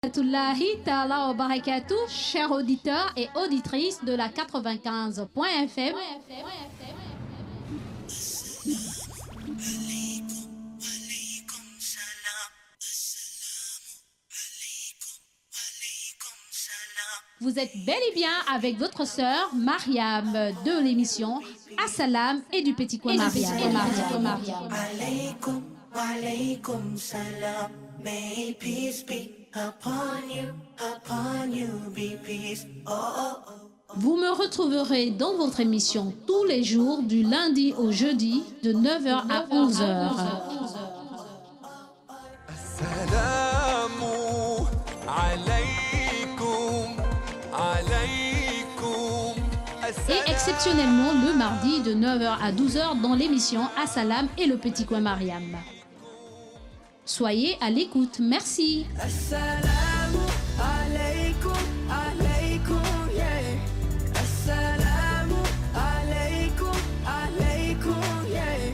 Rahmatullahi ta'ala wa barakatuh, chers auditeurs et auditrices de la 95.fm. Vous êtes bel et bien avec votre sœur Mariam de l'émission Assalam et du Petit Coin Mariam. Alaykum, alaykum salam. May peace be upon you, be peace. Oh, oh, oh. Vous me retrouverez dans votre émission tous les jours du lundi au jeudi de 9h à 11h. Assalamu alaykum, alaykum. Et exceptionnellement le mardi de 9h à 12h dans l'émission Assalam et le Petit Coin Mariam. Soyez à l'écoute, merci. Assalamu alaykum, alaykum, yeah. Assalamu alaykum, alaykum, yeah.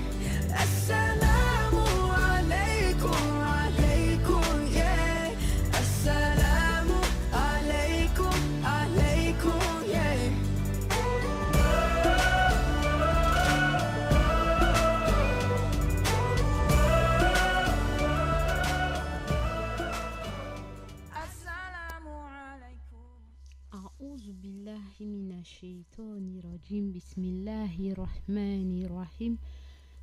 Assalamu alaykum, alaykum, yeah. Assalamu alaykum, alaykum, yeah. أعوذ بالله من الشيطان الرجيم بسم الله الرحمن الرحيم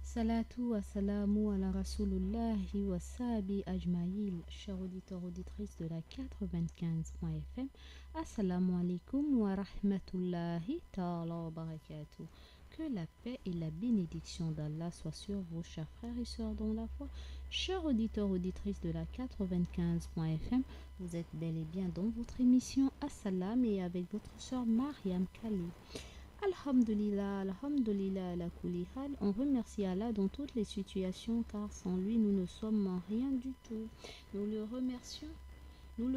صلاة والسلام على رسول الله وصحبه أجمعين. Chers auditeurs auditrices de la 95.fm, Assalamu alaikum wa rahmatullahi ta'ala wa barakatuh. Que la paix et la bénédiction d'Allah soient sur vos chers frères et sœurs dans la foi. Chers auditeurs auditrices de la 95.fm, vous êtes bel et bien dans votre émission Assalam et avec votre sœur Mariam Kali. Alhamdulillah, alhamdulillah, ala kulli hal. On remercie Allah dans toutes les situations car sans lui nous ne sommes rien du tout. Nous le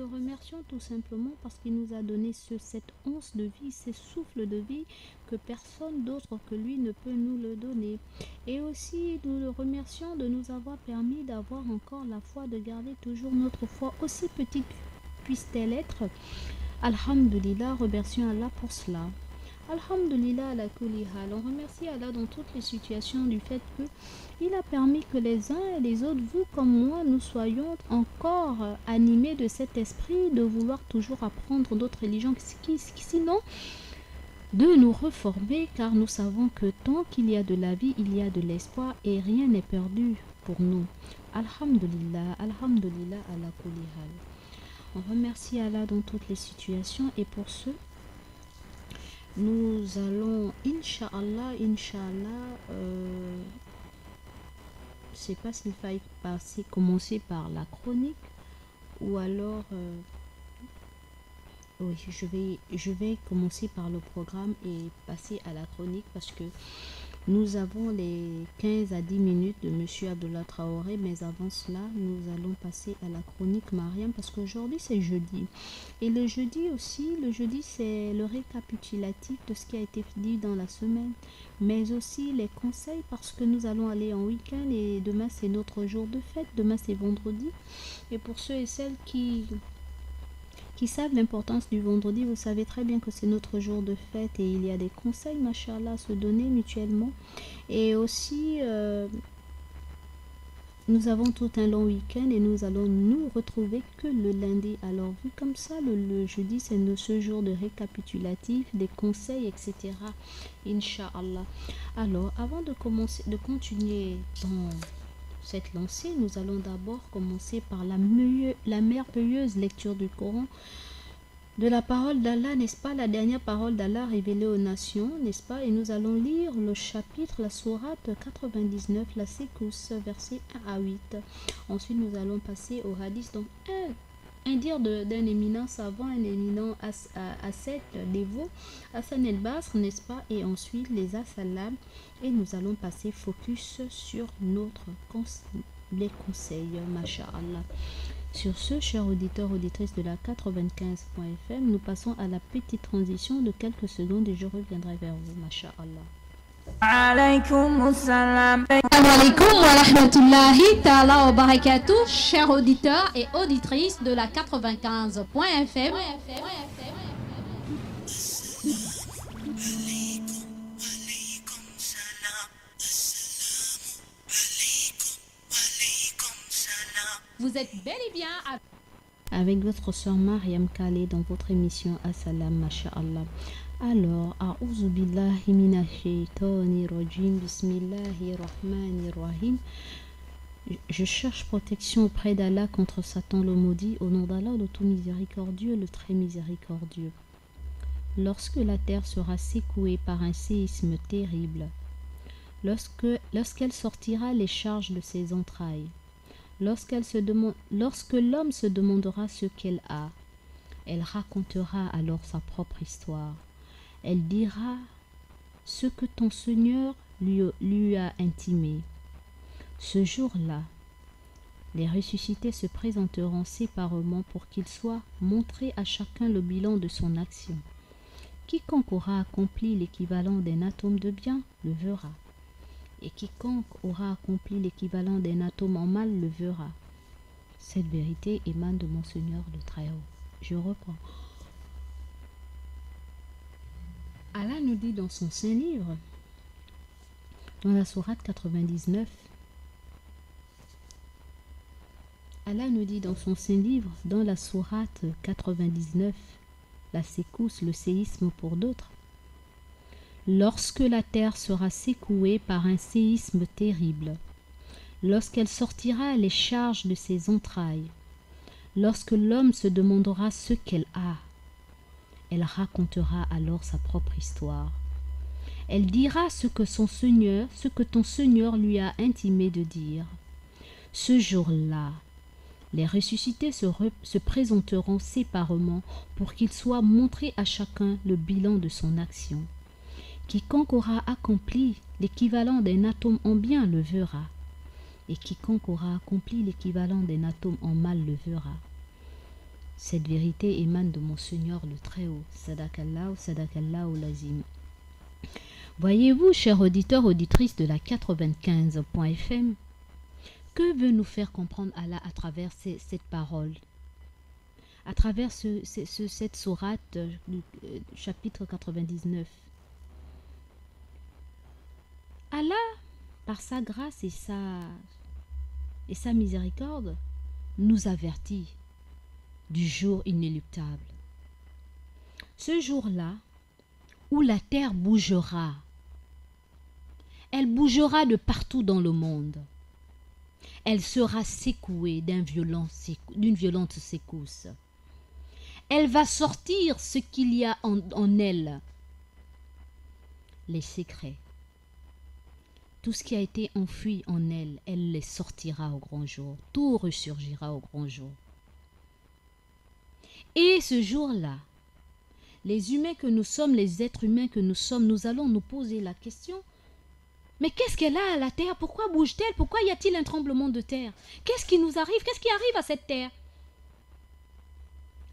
remercions tout simplement parce qu'il nous a donné cette once de vie, ce souffle de vie que personne d'autre que lui ne peut nous le donner. Et aussi nous le remercions de nous avoir permis d'avoir encore la foi, de garder toujours notre foi, aussi petite puisse-t-elle être. Alhamdulillah, remercions Allah pour cela. Alhamdulillah ala kulli hal. On remercie Allah dans toutes les situations du fait que il a permis que les uns et les autres, vous comme moi, nous soyons encore animés de cet esprit de vouloir toujours apprendre d'autres religions, sinon de nous reformer, car nous savons que tant qu'il y a de la vie, il y a de l'espoir et rien n'est perdu pour nous. Alhamdulillah, alhamdulillah ala kulli hal. On remercie Allah dans toutes les situations et pour ce nous allons, Inch'Allah, je sais pas s'il faille commencer par la chronique ou alors, oui, je vais commencer par le programme et passer à la chronique parce que nous avons les 15 à 10 minutes de Monsieur Abdullah Traoré, mais avant cela, nous allons passer à la chronique Mariam parce qu'aujourd'hui c'est jeudi. Et le jeudi c'est le récapitulatif de ce qui a été dit dans la semaine, mais aussi les conseils parce que nous allons aller en week-end et demain c'est notre jour de fête, demain c'est vendredi. Et pour ceux et celles qui savent l'importance du vendredi, vous savez très bien que c'est notre jour de fête et il y a des conseils, machallah, à se donner mutuellement. Et aussi, nous avons tout un long week-end et nous allons nous retrouver que le lundi. Alors, vu comme ça, le jeudi, c'est ce jour de récapitulatif, des conseils, etc. Inch'Allah. Alors, avant de continuer dans cette lancée, nous allons d'abord commencer par la merveilleuse lecture du Coran, de la parole d'Allah, n'est-ce pas, la dernière parole d'Allah révélée aux nations, n'est-ce pas, et nous allons lire le chapitre, la sourate 99, la sécousse, versets 1 à 8. Ensuite, nous allons passer au hadith, donc un dire d'un éminent savant, un éminent ascète dévot, Hassan el-Basr, n'est-ce pas, et ensuite les assalam, et nous allons passer focus sur les conseils, masha'Allah. Sur ce, chers auditeurs, auditrices de la 95.fm, nous passons à la petite transition de quelques secondes et je reviendrai vers vous, masha'Allah. Alaykoum salam. Assalamu alaikum wa rahmatullahi ta'ala wa barakatuh, chers auditeurs et auditrices de la 95.fm. Vous êtes bel et bien avec votre sœur Mariam Khalé dans votre émission Assalam, Masha'Allah. Alors, A'udhu billahi minash shaitani rajim, bismillahir rahmanir rahim. Je cherche protection auprès d'Allah contre Satan le maudit, au nom d'Allah le tout miséricordieux, le très miséricordieux. Lorsque la terre sera secouée par un séisme terrible, lorsqu'elle sortira les charges de ses entrailles, lorsque l'homme se demandera ce qu'elle a, elle racontera alors sa propre histoire. Elle dira ce que ton Seigneur lui a intimé. Ce jour-là, les ressuscités se présenteront séparément pour qu'il soit montré à chacun le bilan de son action. Quiconque aura accompli l'équivalent d'un atome de bien le verra. Et quiconque aura accompli l'équivalent d'un atome en mal le verra. Cette vérité émane de mon Seigneur le Très-Haut. Je reprends. Allah nous dit dans son Saint-Livre, dans la sourate 99, Allah nous dit dans son Saint-Livre, dans la sourate 99, la secousse, le séisme pour d'autres, lorsque la terre sera secouée par un séisme terrible, lorsqu'elle sortira les charges de ses entrailles, lorsque l'homme se demandera ce qu'elle a, elle racontera alors sa propre histoire. Elle dira ce que ton Seigneur lui a intimé de dire. Ce jour-là, les ressuscités se présenteront séparément pour qu'il soit montré à chacun le bilan de son action. Quiconque aura accompli l'équivalent d'un atome en bien le verra, et quiconque aura accompli l'équivalent d'un atome en mal le verra. Cette vérité émane de mon Seigneur le Très-Haut. Sadakallahu, sadakallahu lazim. Voyez-vous, chers auditeurs, auditrices de la 95.fm, que veut nous faire comprendre Allah à travers cette parole, à travers cette sourate, chapitre 99. Allah, par sa grâce et sa miséricorde, nous avertit du jour inéluctable. Ce jour-là, où la terre bougera, elle bougera de partout dans le monde. Elle sera secouée d'une violente secousse. Elle va sortir ce qu'il y a en elle, les secrets. Tout ce qui a été enfoui en elle, elle les sortira au grand jour. Tout ressurgira au grand jour. Et ce jour-là, les humains que nous sommes, les êtres humains que nous sommes, nous allons nous poser la question, mais qu'est-ce qu'elle a à la terre? Pourquoi bouge-t-elle? Pourquoi y a-t-il un tremblement de terre? Qu'est-ce qui nous arrive? Qu'est-ce qui arrive à cette terre?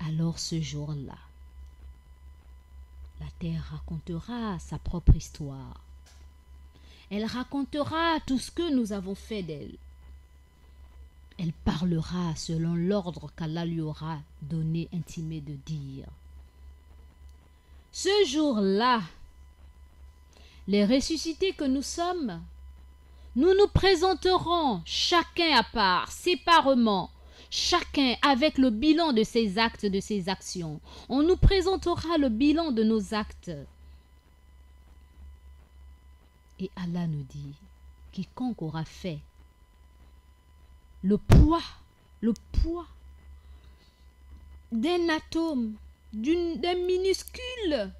Alors ce jour-là, la terre racontera sa propre histoire. Elle racontera tout ce que nous avons fait d'elle. Elle parlera selon l'ordre qu'Allah lui aura donné, intimé de dire. Ce jour-là, les ressuscités que nous sommes, nous nous présenterons chacun à part, séparément, chacun avec le bilan de ses actes, de ses actions. On nous présentera le bilan de nos actes. Et Allah nous dit, quiconque aura fait le poids d'un atome, d'un minuscule,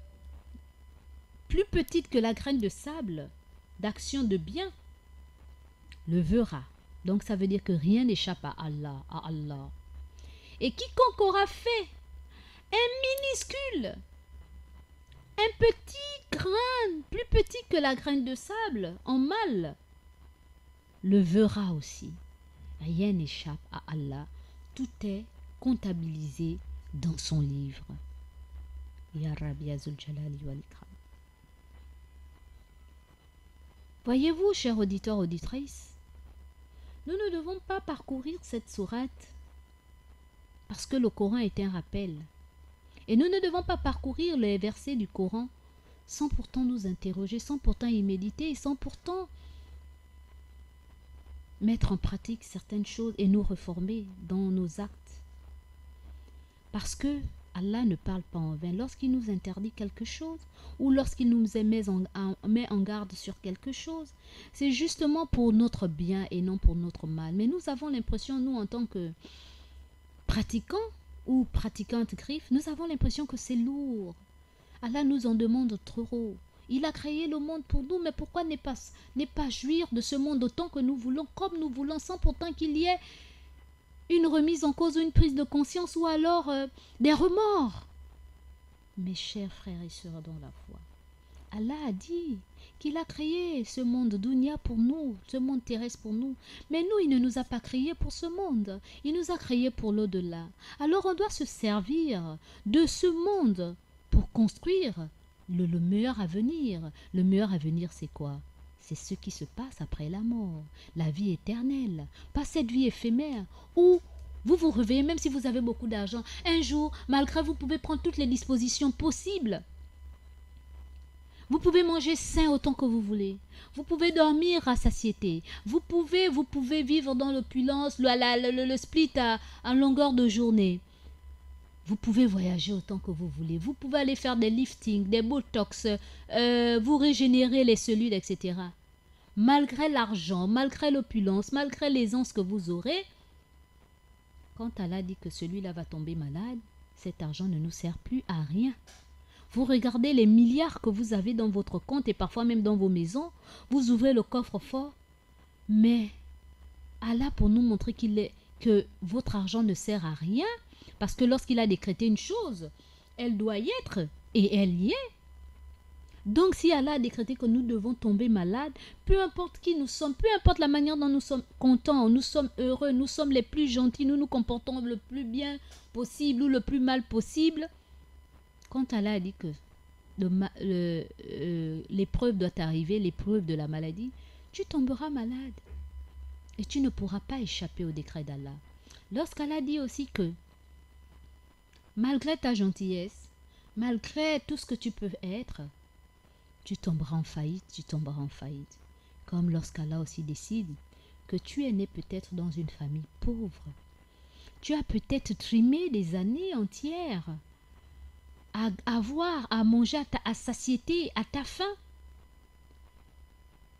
plus petite que la graine de sable, d'action de bien, le verra. Donc ça veut dire que rien n'échappe à Allah. Et quiconque aura fait un minuscule, un petit grain, plus petit que la graine de sable, en mal, le verra aussi. Rien n'échappe à Allah. Tout est comptabilisé dans son livre. Ya Rabbi Azul Jalali wal Ikram. Voyez-vous, chers auditeurs, auditrices, nous ne devons pas parcourir cette sourate parce que le Coran est un rappel. Et nous ne devons pas parcourir les versets du Coran sans pourtant nous interroger, sans pourtant y méditer, sans pourtant mettre en pratique certaines choses et nous reformer dans nos actes. Parce que Allah ne parle pas en vain. Lorsqu'il nous interdit quelque chose ou lorsqu'il nous met en garde sur quelque chose, c'est justement pour notre bien et non pour notre mal. Mais nous avons l'impression, nous en tant que pratiquants ou pratiquantes griffes, nous avons l'impression que c'est lourd. Allah nous en demande trop. Il a créé le monde pour nous, mais pourquoi ne pas jouir de ce monde autant que nous voulons, comme nous voulons, sans pourtant qu'il y ait une remise en cause ou une prise de conscience ou alors des remords. Mes chers frères et sœurs dans la foi, Allah a dit qu'il a créé ce monde dunya pour nous, ce monde terrestre pour nous. Mais nous, il ne nous a pas créés pour ce monde. Il nous a créés pour l'au-delà. Alors on doit se servir de ce monde pour construire le meilleur avenir. Le meilleur avenir, c'est quoi? C'est ce qui se passe après la mort, la vie éternelle, pas cette vie éphémère où vous vous réveillez, même si vous avez beaucoup d'argent. Un jour, malgré vous pouvez prendre toutes les dispositions possibles. Vous pouvez manger sain autant que vous voulez. Vous pouvez dormir à satiété. Vous pouvez vivre dans l'opulence, le split à longueur de journée. Vous pouvez voyager autant que vous voulez. Vous pouvez aller faire des liftings, des botox, vous régénérer les cellules, etc. Malgré l'argent, malgré l'opulence, malgré l'aisance que vous aurez, quand Allah dit que celui-là va tomber malade, cet argent ne nous sert plus à rien. Vous regardez les milliards que vous avez dans votre compte et parfois même dans vos maisons, vous ouvrez le coffre-fort, mais Allah pour nous montrer que votre argent ne sert à rien, parce que lorsqu'il a décrété une chose, elle doit y être et elle y est. Donc si Allah a décrété que nous devons tomber malades, peu importe qui nous sommes, peu importe la manière dont nous sommes contents, nous sommes heureux, nous sommes les plus gentils, nous nous comportons le plus bien possible ou le plus mal possible, quand Allah a dit que l'épreuve doit arriver, l'épreuve de la maladie, tu tomberas malade et tu ne pourras pas échapper au décret d'Allah. Lorsqu'Allah dit aussi que malgré ta gentillesse, malgré tout ce que tu peux être, tu tomberas en faillite, tu tomberas en faillite. Comme lorsqu'Allah aussi décide que tu es né peut-être dans une famille pauvre. Tu as peut-être trimé des années entières à avoir, à manger à satiété, à ta faim.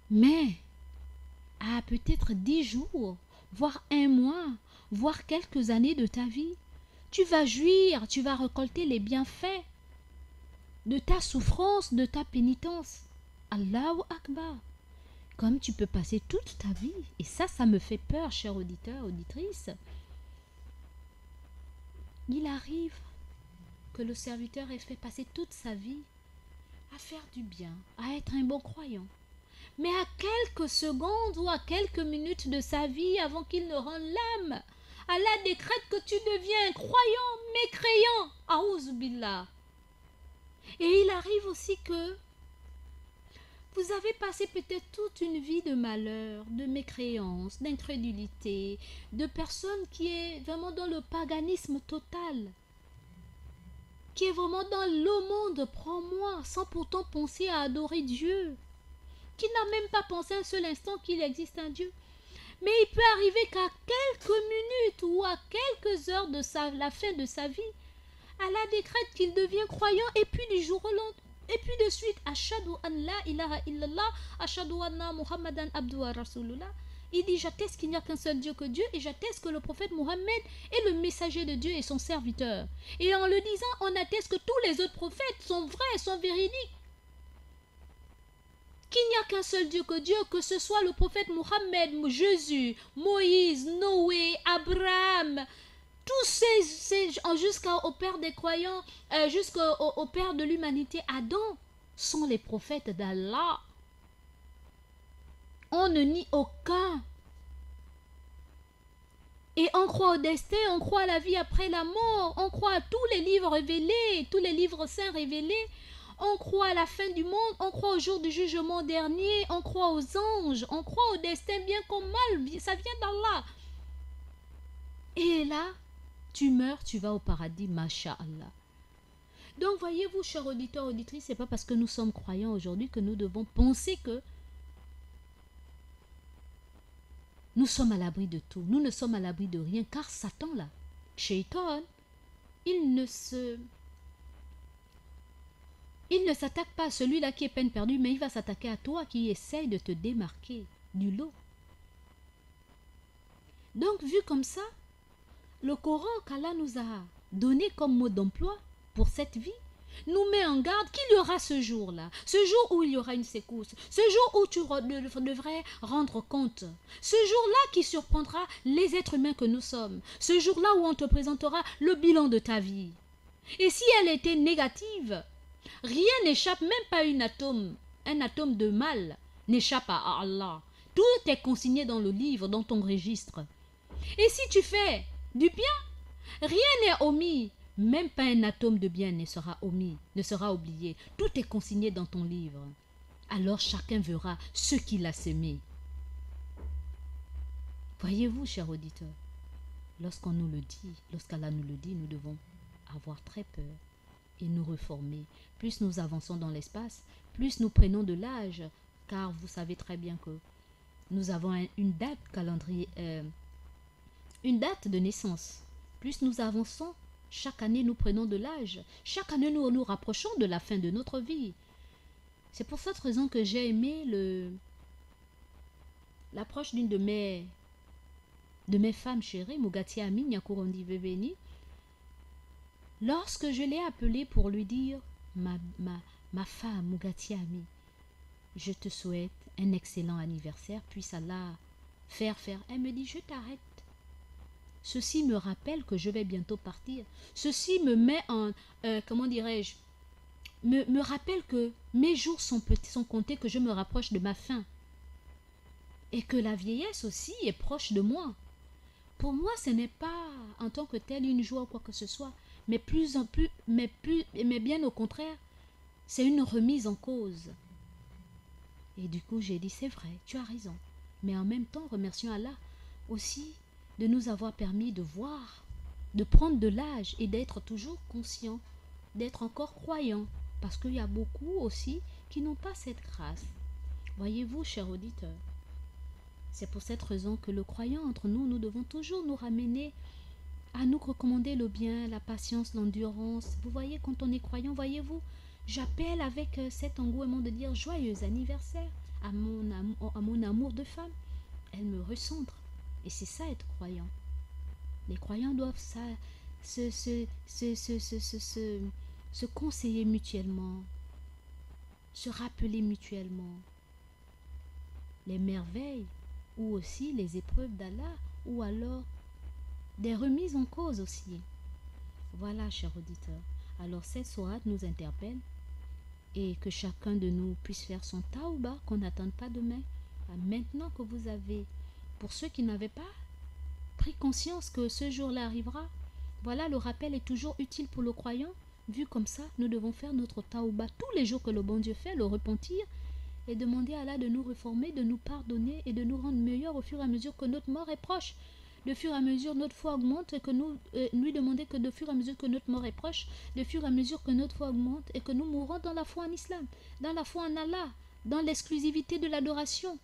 Mais à peut-être 10 jours, voire 1 mois, voire quelques années de ta vie, tu vas jouir, tu vas récolter les bienfaits de ta souffrance, de ta pénitence. Allahu Akbar. Comme tu peux passer toute ta vie. Et ça me fait peur, chers auditeurs, auditrices. Il arrive que le serviteur ait fait passer toute sa vie à faire du bien, à être un bon croyant. Mais à quelques secondes ou à quelques minutes de sa vie, avant qu'il ne rende l'âme, Allah décrète que tu deviens un croyant mécréant. Aouz billah. Et il arrive aussi que vous avez passé peut-être toute une vie de malheur, de mécréance, d'incrédulité, de personnes qui est vraiment dans le paganisme total, qui est vraiment dans le monde, prends-moi, sans pourtant penser à adorer Dieu, qui n'a même pas pensé un seul instant qu'il existe un Dieu. Mais il peut arriver qu'à quelques minutes ou à quelques heures de la fin de sa vie, Allah décrète qu'il devient croyant et puis du jour au lendemain, et puis de suite, Ashadu an la ilaha illallah, Ashadu anna Muhammadan abdu wa rasulullah. Il dit, j'atteste qu'il n'y a qu'un seul Dieu que Dieu et j'atteste que le prophète Mohammed est le messager de Dieu et son serviteur. Et en le disant, on atteste que tous les autres prophètes sont vrais, sont véridiques. Qu'il n'y a qu'un seul Dieu que Dieu, que ce soit le prophète Mohammed, Jésus, Moïse, Noé, Abraham, tous ces jusqu'au Père des croyants, jusqu'au Père de l'humanité, Adam, sont les prophètes d'Allah. On ne nie aucun. Et on croit au destin, on croit à la vie après la mort, on croit à tous les livres révélés, tous les livres saints révélés. On croit à la fin du monde, on croit au jour du jugement dernier, on croit aux anges, on croit au destin bien comme mal, ça vient d'Allah. Et là, tu meurs, tu vas au paradis, masha'Allah. Donc voyez-vous, chers auditeurs, auditrices, c'est pas parce que nous sommes croyants aujourd'hui que nous devons penser que nous sommes à l'abri de tout. Nous ne sommes à l'abri de rien, car Satan là, Shaitan, il ne s'attaque pas à celui-là qui est peine perdue, mais il va s'attaquer à toi qui essaye de te démarquer du lot. Donc, vu comme ça, le Coran qu'Allah nous a donné comme mot d'emploi pour cette vie, nous met en garde qu'il y aura ce jour-là, ce jour où il y aura une secousse, ce jour où tu devrais rendre compte, ce jour-là qui surprendra les êtres humains que nous sommes, ce jour-là où on te présentera le bilan de ta vie. Et si elle était négative, rien n'échappe, même pas un atome de mal n'échappe à Allah. Tout est consigné dans le livre, dans ton registre. Et si tu fais du bien, rien n'est omis. Même pas un atome de bien ne sera omis, ne sera oublié. Tout est consigné dans ton livre. Alors chacun verra ce qu'il a semé. Voyez-vous, chers auditeurs, lorsqu'on nous le dit, lorsqu'Allah nous le dit, nous devons avoir très peur et nous reformer. Plus nous avançons dans l'espace, plus nous prenons de l'âge, car vous savez très bien que nous avons une date calendrier, une date de naissance. Plus nous avançons, chaque année nous prenons de l'âge. Chaque année nous nous rapprochons de la fin de notre vie. C'est pour cette raison que j'ai aimé l'approche d'une de mes femmes chéries, Mugati Ami Nyakurondi Veveni. Lorsque je l'ai appelée pour lui dire ma femme Mugati Ami, je te souhaite un excellent anniversaire, puisse Allah faire. Elle me dit, je t'arrête. Ceci me rappelle que je vais bientôt partir. Ceci me met en, comment dirais-je, me rappelle que mes jours sont comptés, que je me rapproche de ma fin. Et que la vieillesse aussi est proche de moi. Pour moi, ce n'est pas en tant que tel une joie ou quoi que ce soit, mais mais bien au contraire, c'est une remise en cause. Et du coup, j'ai dit, c'est vrai, tu as raison. Mais en même temps, remercions Allah aussi de nous avoir permis de voir, de prendre de l'âge et d'être toujours conscient, d'être encore croyant, parce qu'il y a beaucoup aussi qui n'ont pas cette grâce. Voyez-vous, chers auditeurs, c'est pour cette raison que le croyant entre nous, nous devons toujours nous ramener à nous recommander le bien, la patience, l'endurance. Vous voyez, quand on est croyant, voyez-vous, j'appelle avec cet engouement de dire joyeux anniversaire à mon amour de femme. Elle me recentre. Et c'est ça être croyant. Les croyants doivent se conseiller mutuellement, se rappeler mutuellement les merveilles ou aussi les épreuves d'Allah ou alors des remises en cause aussi. Voilà, chers auditeurs. Alors cette sourate nous interpelle et que chacun de nous puisse faire son taouba, qu'on n'attende pas demain. Maintenant que vous avez, pour ceux qui n'avaient pas pris conscience que ce jour-là arrivera, voilà, le rappel est toujours utile pour le croyant. Vu comme ça, nous devons faire notre taouba tous les jours que le bon Dieu fait, le repentir et demander à Allah de nous réformer, de nous pardonner et de nous rendre meilleurs au fur et à mesure que notre mort est proche. De fur et à mesure notre foi augmente et que nous lui demander que de fur et à mesure que notre mort est proche, de fur et à mesure que notre foi augmente et que nous mourrons dans la foi en islam, dans la foi en Allah, dans l'exclusivité de l'adoration.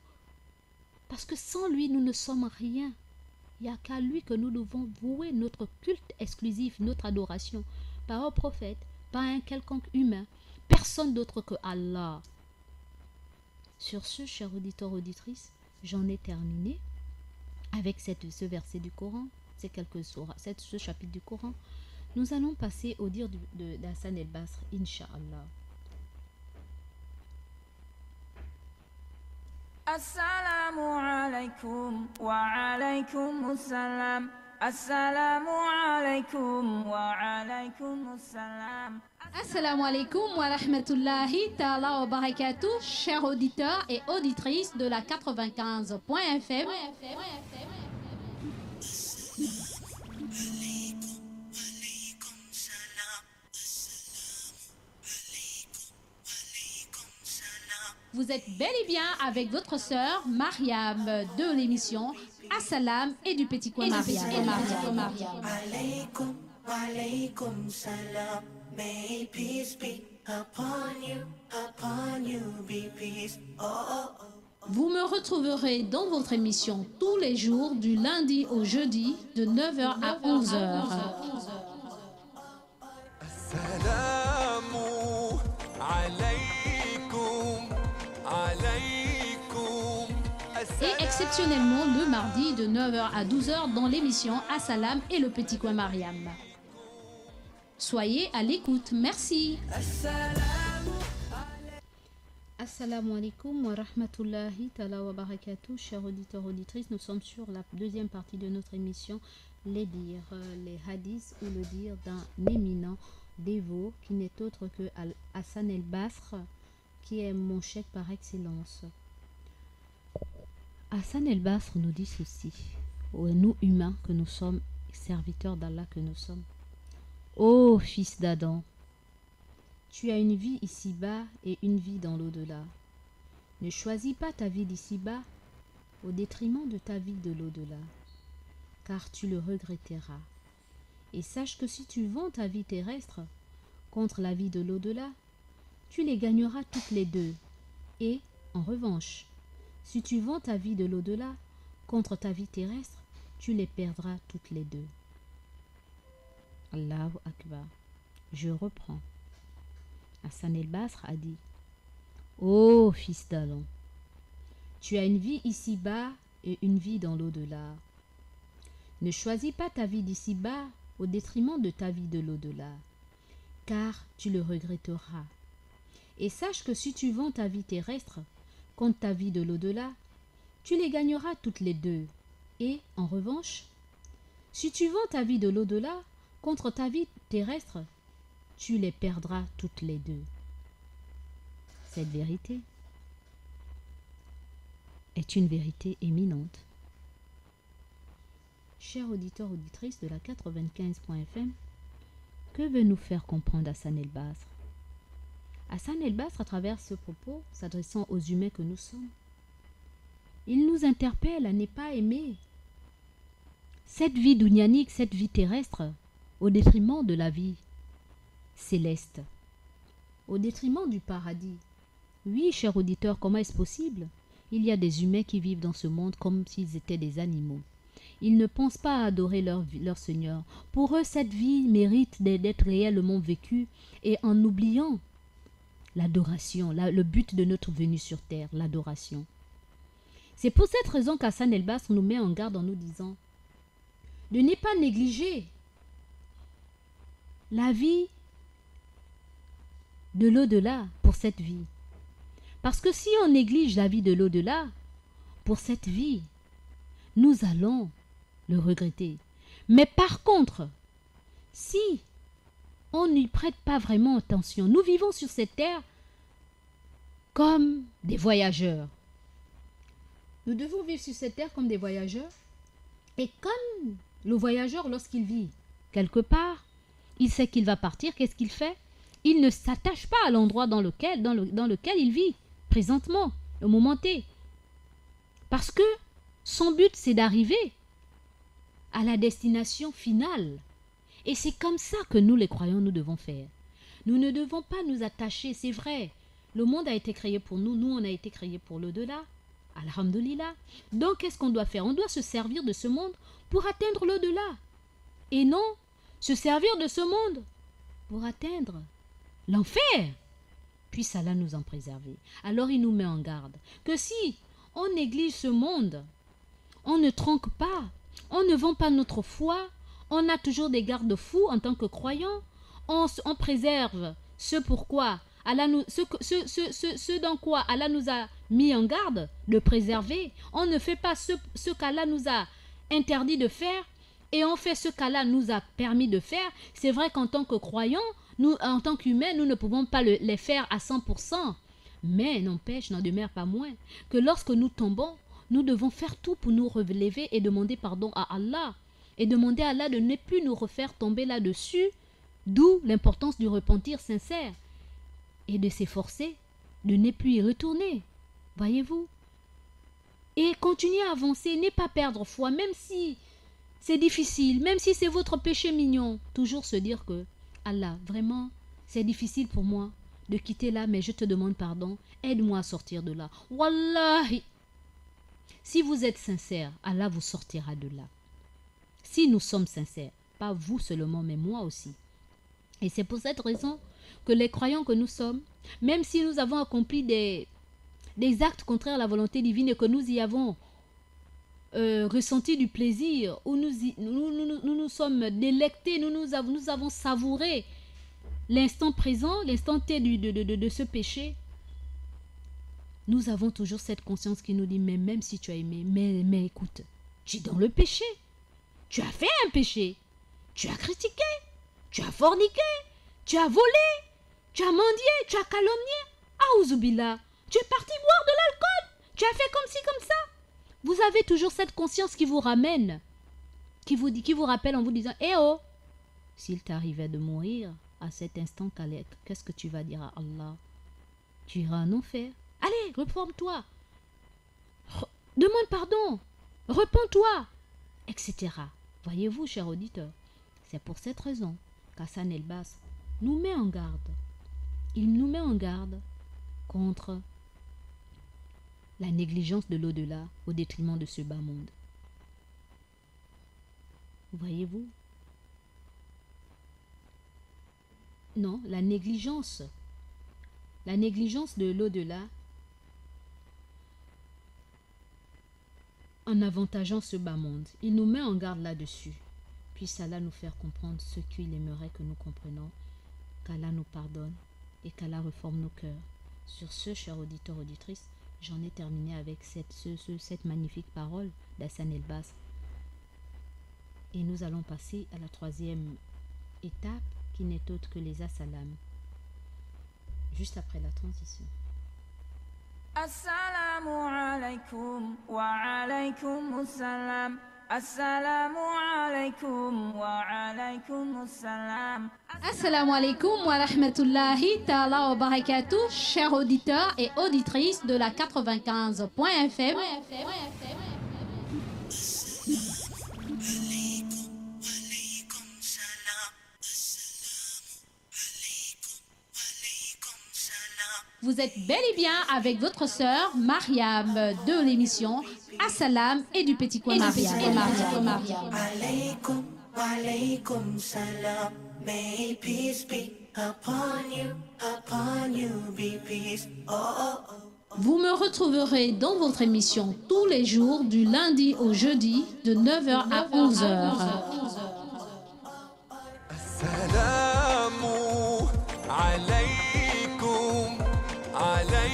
Parce que sans lui, nous ne sommes rien. Il n'y a qu'à lui que nous devons vouer notre culte exclusif, notre adoration. Pas un prophète, pas un quelconque humain, personne d'autre que Allah. Sur ce, chers auditeurs, auditrices, j'en ai terminé avec ce verset du Coran, ce chapitre du Coran. Nous allons passer au dire d'Hassan el-Basr, Inch'Allah. Assalamu alaikum wa alaikum assalam. Assalamu alaikum wa alaikum assalam. Assalamu alaikum wa rahmatullahi ta'ala wa barakatuh, chers auditeurs et auditrices de la 95.fm. Vous êtes bel et bien avec votre sœur Mariam de l'émission Assalam et du petit coin Mariam. Alaykum, alaykum salam. May peace be upon you, be peace. Oh, oh, oh. Vous me retrouverez dans votre émission tous les jours du lundi au jeudi de 9h à 11h. Et exceptionnellement le mardi de 9h à 12h dans l'émission Assalam et le petit coin Mariam. Soyez à l'écoute. Merci. Assalamu alaikum wa rahmatullahi ta'ala wa barakatuh, chers auditeurs, auditrices. Nous sommes sur la deuxième partie de notre émission, les dires, les hadiths ou le dire d'un éminent dévot qui n'est autre que Hassan el-Basr, qui est mon cheikh par excellence. Hassan el-Basr nous dit ceci: nous humains que nous sommes, serviteurs d'Allah que nous sommes. Ô fils d'Adam, tu as une vie ici-bas et une vie dans l'au-delà. Ne choisis pas ta vie d'ici-bas au détriment de ta vie de l'au-delà, car tu le regretteras. Et sache que si tu vends ta vie terrestre contre la vie de l'au-delà, tu les gagneras toutes les deux. Et, en revanche, si tu vends ta vie de l'au-delà contre ta vie terrestre, tu les perdras toutes les deux. Allahu Akbar. Je reprends. Hassan el-Basr a dit: ô fils d'Adam, tu as une vie ici-bas et une vie dans l'au-delà. Ne choisis pas ta vie d'ici-bas au détriment de ta vie de l'au-delà, car tu le regretteras. Et sache que si tu vends ta vie terrestre contre ta vie de l'au-delà, tu les gagneras toutes les deux. Et, en revanche, si tu vends ta vie de l'au-delà contre ta vie terrestre, tu les perdras toutes les deux. Cette vérité est une vérité éminente. Chers auditeurs, auditrices de la 95.fm, que veut nous faire comprendre Hassan el-Basr? Hassan el-Basr, à travers ce propos, s'adressant aux humains que nous sommes, il nous interpelle à ne pas aimer cette vie dunyanique, cette vie terrestre, au détriment de la vie céleste, au détriment du paradis. Oui, chers auditeurs, comment est-ce possible? Il y a des humains qui vivent dans ce monde comme s'ils étaient des animaux. Ils ne pensent pas à adorer leur Seigneur. Pour eux, cette vie mérite d'être réellement vécue, et en oubliant l'adoration, le but de notre venue sur terre, l'adoration. C'est pour cette raison qu'Hassan el-Basr nous met en garde en nous disant de ne pas négliger la vie de l'au-delà pour cette vie. Parce que si on néglige la vie de l'au-delà pour cette vie, nous allons le regretter. Mais par contre, si on n'y prête pas vraiment attention, nous vivons sur cette terre comme des voyageurs. Nous devons vivre sur cette terre comme des voyageurs. Et comme le voyageur, lorsqu'il vit quelque part, il sait qu'il va partir, qu'est-ce qu'il fait? Il ne s'attache pas à l'endroit dans lequel il vit présentement, au moment T. Parce que son but, c'est d'arriver à la destination finale. Et c'est comme ça que nous, les croyants, nous devons faire. Nous ne devons pas nous attacher, c'est vrai. Le monde a été créé pour nous, nous, on a été créés pour l'au-delà. Alhamdulillah. Donc, qu'est-ce qu'on doit faire? On doit se servir de ce monde pour atteindre l'au-delà. Et non se servir de ce monde pour atteindre l'enfer. Puisse Allah nous en préserver. Alors il nous met en garde que si on néglige ce monde, on ne tronque pas, on ne vend pas notre foi, on a toujours des garde-fous en tant que croyants, on préserve ce pourquoi Allah ce dans quoi Allah nous a mis en garde de préserver. On ne fait pas ce qu'Allah nous a interdit de faire, et on fait ce qu'Allah nous a permis de faire. C'est vrai qu'en tant que croyants, nous, en tant qu'humains, nous ne pouvons pas les faire à 100%. Mais n'empêche, n'en demeure pas moins, que lorsque nous tombons, nous devons faire tout pour nous relever et demander pardon à Allah. Et demander à Allah de ne plus nous refaire tomber là-dessus. D'où l'importance du repentir sincère. Et de s'efforcer de ne plus y retourner. Voyez-vous? Et continuez à avancer, ne pas perdre foi, même si c'est difficile, même si c'est votre péché mignon. Toujours se dire que, Allah, vraiment, c'est difficile pour moi de quitter là, mais je te demande pardon. Aide-moi à sortir de là. Wallahi, si vous êtes sincère, Allah vous sortira de là. Si nous sommes sincères, pas vous seulement, mais moi aussi. Et c'est pour cette raison que les croyants que nous sommes, même si nous avons accompli des actes contraires à la volonté divine et que nous y avons ressenti du plaisir, où nous sommes délectés, nous avons savouré l'instant présent, l'instant T de ce péché, nous avons toujours cette conscience qui nous dit, mais même si tu as aimé, mais écoute, tu es dans le péché, tu as fait un péché, tu as critiqué, tu as forniqué, tu as volé, tu as mendié, tu as calomnié, Aouzubillah, tu es parti boire de l'alcool, tu as fait comme ci, comme ça. Vous avez toujours cette conscience qui vous ramène, qui vous rappelle en vous disant, eh oh, s'il t'arrivait de mourir à cet instant, qu'est-ce que tu vas dire à Allah? Tu iras en enfer. Allez, reforme-toi. Demande pardon. Repends-toi. Etc. Voyez-vous, chers auditeurs, c'est pour cette raison qu'Hassan El-Bass nous met en garde. Il nous met en garde contre la négligence de l'au-delà au détriment de ce bas monde. Voyez-vous? Non, la négligence de l'au-delà en avantageant ce bas monde. Il nous met en garde là-dessus. Puisse Allah nous faire comprendre ce qu'il aimerait que nous comprenions, qu'Allah nous pardonne et qu'Allah reforme nos cœurs. Sur ce, chers auditeurs, auditrices, j'en ai terminé avec cette magnifique parole d'Hassan El-Bass. Et nous allons passer à la troisième étape qui n'est autre que les assalam. Juste après la transition. Assalamu alaikum wa alaikum assalam. Assalamu alaikum wa alaikum assalam. Assalamu alaikum wa rahmatullahi ta'ala wa barakatuh, chers auditeurs et auditrices de la 95.fm. Vous êtes bel et bien avec votre sœur Mariam de l'émission Assalam et du petit coin Mariam. Alaykum, alaykum salam. May peace be upon you be peace. Oh, oh, oh. Vous me retrouverez dans votre émission tous les jours du lundi au jeudi de 9h à 11h. Assalamu alaykum, alaykum.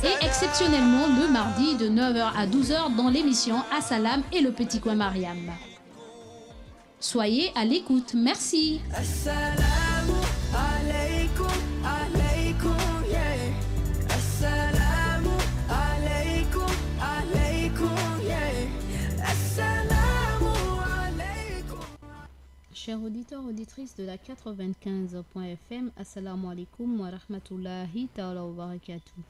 Et exceptionnellement le mardi de 9h à 12h dans l'émission Assalam et le petit coin Mariam. Soyez à l'écoute, merci. Assalamu alaikum, alaikum, yeah. Assalamu alaikum, alaikum, yeah. Assalamu alaikum. Chers auditeurs, auditrices de la 95.fm, Assalamu alaikum wa rahmatullahi ta'ala wa barakatuh.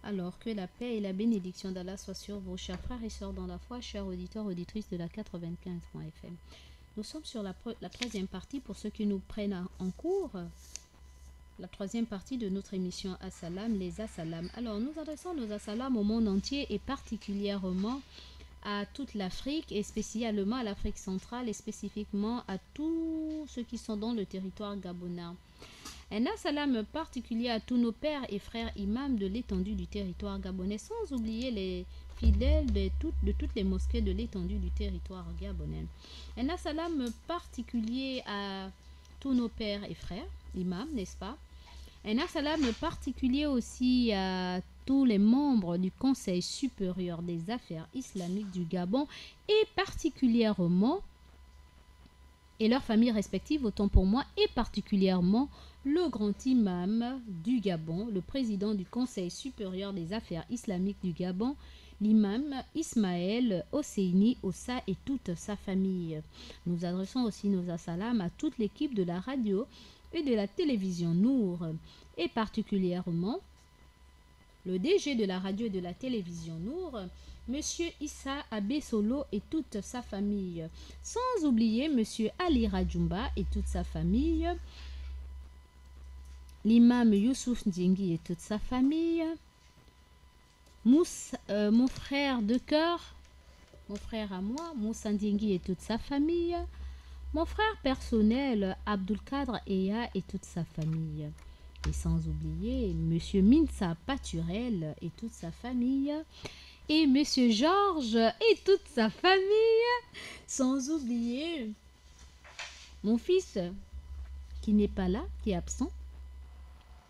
Alors que la paix et la bénédiction d'Allah soient sur vos chers frères et sœurs dans la foi, chers auditeurs, auditrices de la 95.fm. Nous sommes sur la troisième partie pour ceux qui nous prennent en cours. La troisième partie de notre émission Assalam, les Assalam. Alors, nous adressons nos Assalam au monde entier et particulièrement à toute l'Afrique et spécialement à l'Afrique centrale et spécifiquement à tous ceux qui sont dans le territoire gabonais. Un assalam particulier à tous nos pères et frères imams de l'étendue du territoire gabonais, sans oublier les fidèles de toutes les mosquées de l'étendue du territoire gabonais. Un assalam particulier à tous nos pères et frères imams, n'est-ce pas? Un assalam particulier aussi à tous les membres du Conseil supérieur des affaires islamiques du Gabon et particulièrement et leurs familles respectives, autant pour moi, et particulièrement le grand imam du Gabon, le président du Conseil supérieur des affaires islamiques du Gabon, l'imam Ismaël Hosseini Ossa et toute sa famille. Nous adressons aussi nos assalams à toute l'équipe de la radio et de la télévision Nour, et particulièrement le DG de la radio et de la télévision Nour, Monsieur Issa Abessolo et toute sa famille, sans oublier Monsieur Ali Radjoumba et toute sa famille, l'imam Youssouf Ndjengi et toute sa famille, mon frère de cœur, mon frère à moi, Moussa Ndjengi et toute sa famille, mon frère personnel Abdul Kadr Eya et toute sa famille. Et sans oublier Monsieur Minsa Paturel et toute sa famille. Et Monsieur Georges et toute sa famille. Sans oublier mon fils qui n'est pas là, qui est absent,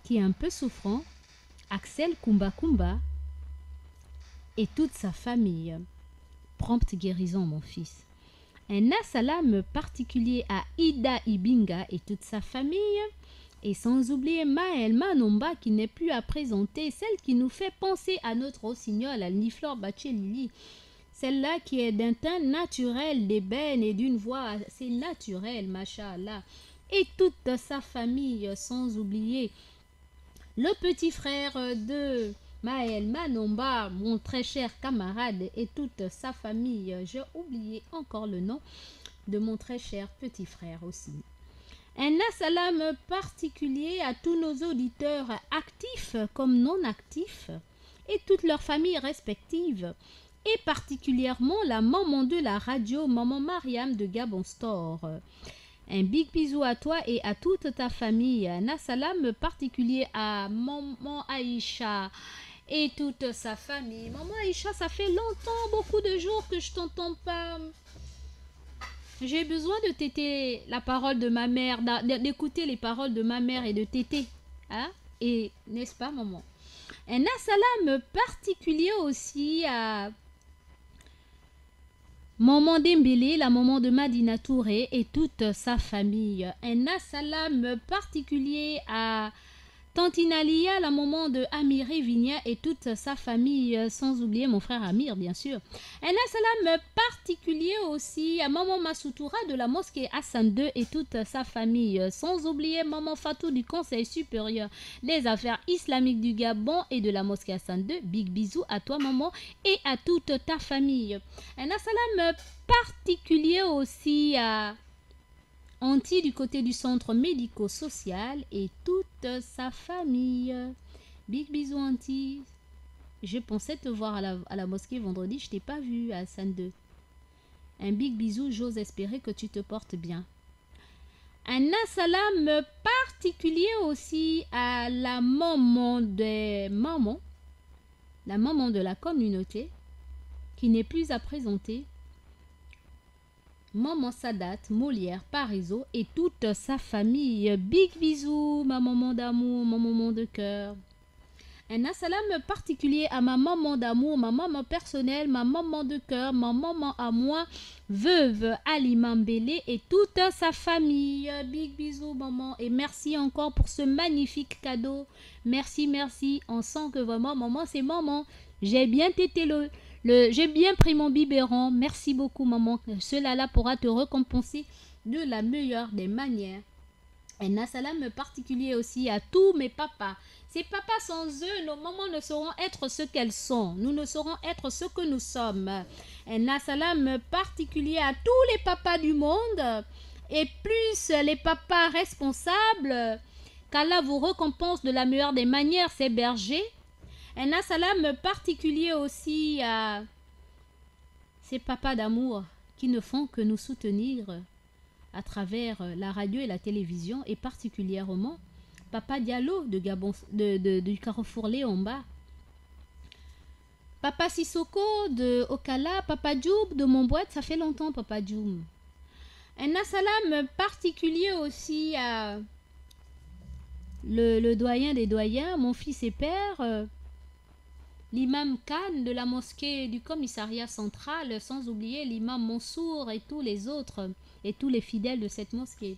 qui est un peu souffrant, Axel Kumba Kumba et toute sa famille. Prompte guérison, mon fils. Un assalam particulier à Ida Ibinga et toute sa famille. Et sans oublier Maël Manomba qui n'est plus à présenter, celle qui nous fait penser à notre rossignol, à Niflor Bachelili. Celle-là qui est d'un teint naturel, d'ébène et d'une voix assez naturelle, machallah. Et toute sa famille, sans oublier le petit frère de Maël Manomba, mon très cher camarade, et toute sa famille. J'ai oublié encore le nom de mon très cher petit frère aussi. Un assalam particulier à tous nos auditeurs actifs comme non actifs et toutes leurs familles respectives, et particulièrement la maman de la radio, maman Mariam de Gabon Store. Un big bisou à toi et à toute ta famille. Un assalam particulier à maman Aïcha et toute sa famille. Maman Aïcha, ça fait longtemps, beaucoup de jours que je t'entends pas. J'ai besoin de téter la parole de ma mère, d'écouter les paroles de ma mère et de téter. Hein? Et n'est-ce pas, maman? Un assalam particulier aussi à maman Dembélé, la maman de Madina Touré et toute sa famille. Un assalam particulier à Tantine Lia, la maman de Amiri Vigna et toute sa famille, sans oublier mon frère Amir, bien sûr. Un assalam particulier aussi à maman Massoutoura de la mosquée Hassan II et toute sa famille, sans oublier maman Fatou du Conseil supérieur des affaires islamiques du Gabon et de la mosquée Hassan II. Big bisous à toi, maman, et à toute ta famille. Un assalam particulier aussi à Anti du côté du centre médico-social et toute sa famille. Big bisous, Anti. Je pensais te voir à la mosquée vendredi, je t'ai pas vu à Hassan II. Un big bisou, j'ose espérer que tu te portes bien. Un assalam particulier aussi à la maman des mamans, la maman de la communauté, qui n'est plus à présenter. Maman Sadat, Molière, Parizeau et toute sa famille. Big bisous, ma maman d'amour, mon maman de cœur. Un assalam particulier à ma maman d'amour, ma maman personnelle, ma maman de cœur, ma maman à moi, veuve Ali Mambélé et toute sa famille. Big bisous, maman, et merci encore pour ce magnifique cadeau. Merci, merci. On sent que vraiment, maman, c'est maman. J'ai bien tété j'ai bien pris mon biberon. Merci beaucoup, maman. Cela là pourra te récompenser de la meilleure des manières. Un assalam particulier aussi à tous mes papas. Ces papas, sans eux, nos mamans ne sauront être ce qu'elles sont. Nous ne saurons être ce que nous sommes. Un assalam particulier à tous les papas du monde. Et plus les papas responsables, qu'Allah vous récompense de la meilleure des manières, ces bergers. Un assalam particulier aussi à ces papas d'amour qui ne font que nous soutenir à travers la radio et la télévision, et particulièrement Papa Diallo de Gabon, du Carrefour Léomba, Papa Sissoko de Okala, Papa Djoub de Montboîte, ça fait longtemps Papa Djoub. Un assalam particulier aussi à le doyen des doyens, mon fils et père, l'imam Khan de la mosquée du commissariat central, sans oublier l'imam Mansour et tous les autres et tous les fidèles de cette mosquée.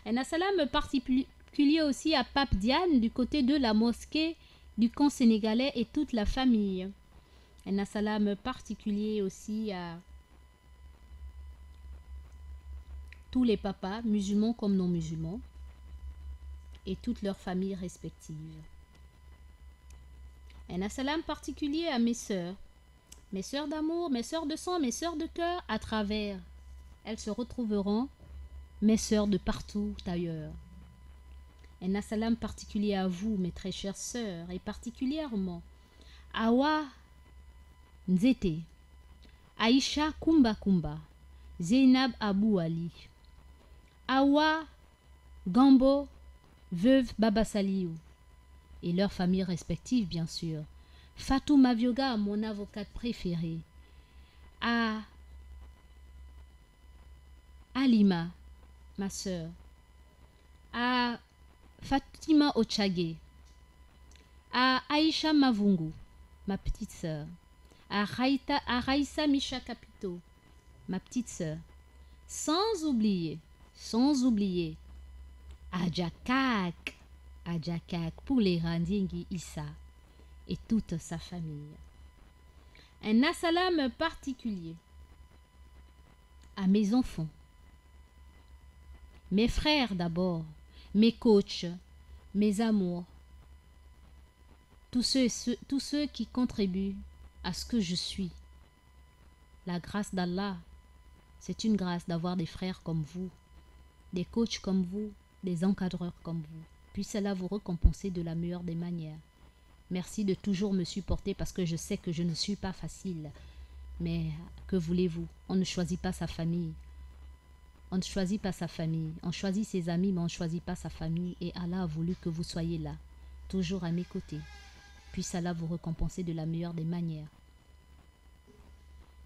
Un assalam particulier aussi à Pape Diane du côté de la mosquée du camp sénégalais et toute la famille. Un salam particulier aussi à tous les papas, musulmans comme non musulmans, et toutes leurs familles respectives. Un salam particulier à mes sœurs d'amour, mes sœurs de sang, mes sœurs de cœur, à travers. Elles se retrouveront, mes sœurs de partout ailleurs. Un salam particulier à vous, mes très chères sœurs, et particulièrement Awa Nzete, Aïcha Kumba Kumba, Zainab Abou Ali, Awa Gambo, veuve Baba Saliou, et leurs familles respectives, bien sûr. Fatou Mavioga, mon avocate préférée. À Alima, ma sœur. À Fatima Ochage. À Aïcha Mavungu, ma petite sœur. À Raïssa Misha Capito, ma petite sœur. Sans oublier, Adjakak pour les Randingi Issa et toute sa famille. Un assalam particulier à mes enfants, mes frères d'abord, mes coachs, mes amours, tous ceux qui contribuent à ce que je suis. La grâce d'Allah, c'est une grâce d'avoir des frères comme vous, des coachs comme vous, des encadreurs comme vous. Puisse Allah vous récompenser de la meilleure des manières. Merci de toujours me supporter parce que je sais que je ne suis pas facile. Mais que voulez-vous? On ne choisit pas sa famille. On ne choisit pas sa famille. On choisit ses amis, mais on ne choisit pas sa famille. Et Allah a voulu que vous soyez là, toujours à mes côtés. Puisse Allah vous récompenser de la meilleure des manières.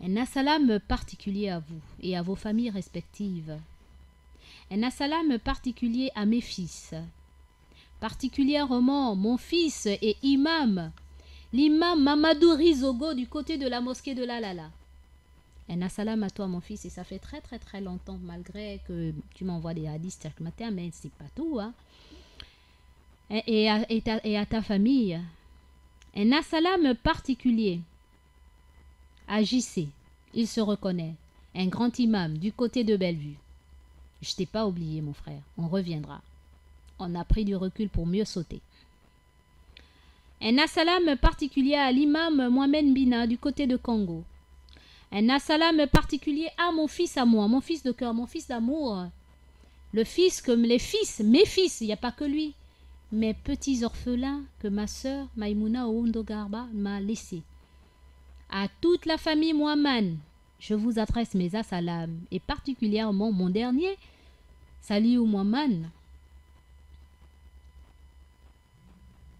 Un assalam particulier à vous et à vos familles respectives. Un assalam particulier à mes fils. Particulièrement mon fils et imam, l'imam Mamadou Rizogo du côté de la mosquée de Lalala. Un assalam à toi mon fils, et ça fait très très très longtemps malgré que tu m'envoies des hadiths chaque matin, mais c'est pas tout. Hein. Et à ta famille. Un assalam particulier à JC, il se reconnaît, un grand imam du côté de Bellevue. Je t'ai pas oublié mon frère, on reviendra. On a pris du recul pour mieux sauter. Un assalam particulier à l'imam Mohamed Bina du côté de Congo. Un assalam particulier à mon fils à moi, mon fils de cœur, mon fils d'amour. Le fils comme les fils, mes fils, il n'y a pas que lui. Mes petits orphelins que ma sœur Maïmouna Oundo Garba m'a laissés. À toute la famille Mohamed, je vous adresse mes assalams et particulièrement mon dernier, Saliou Mohamed.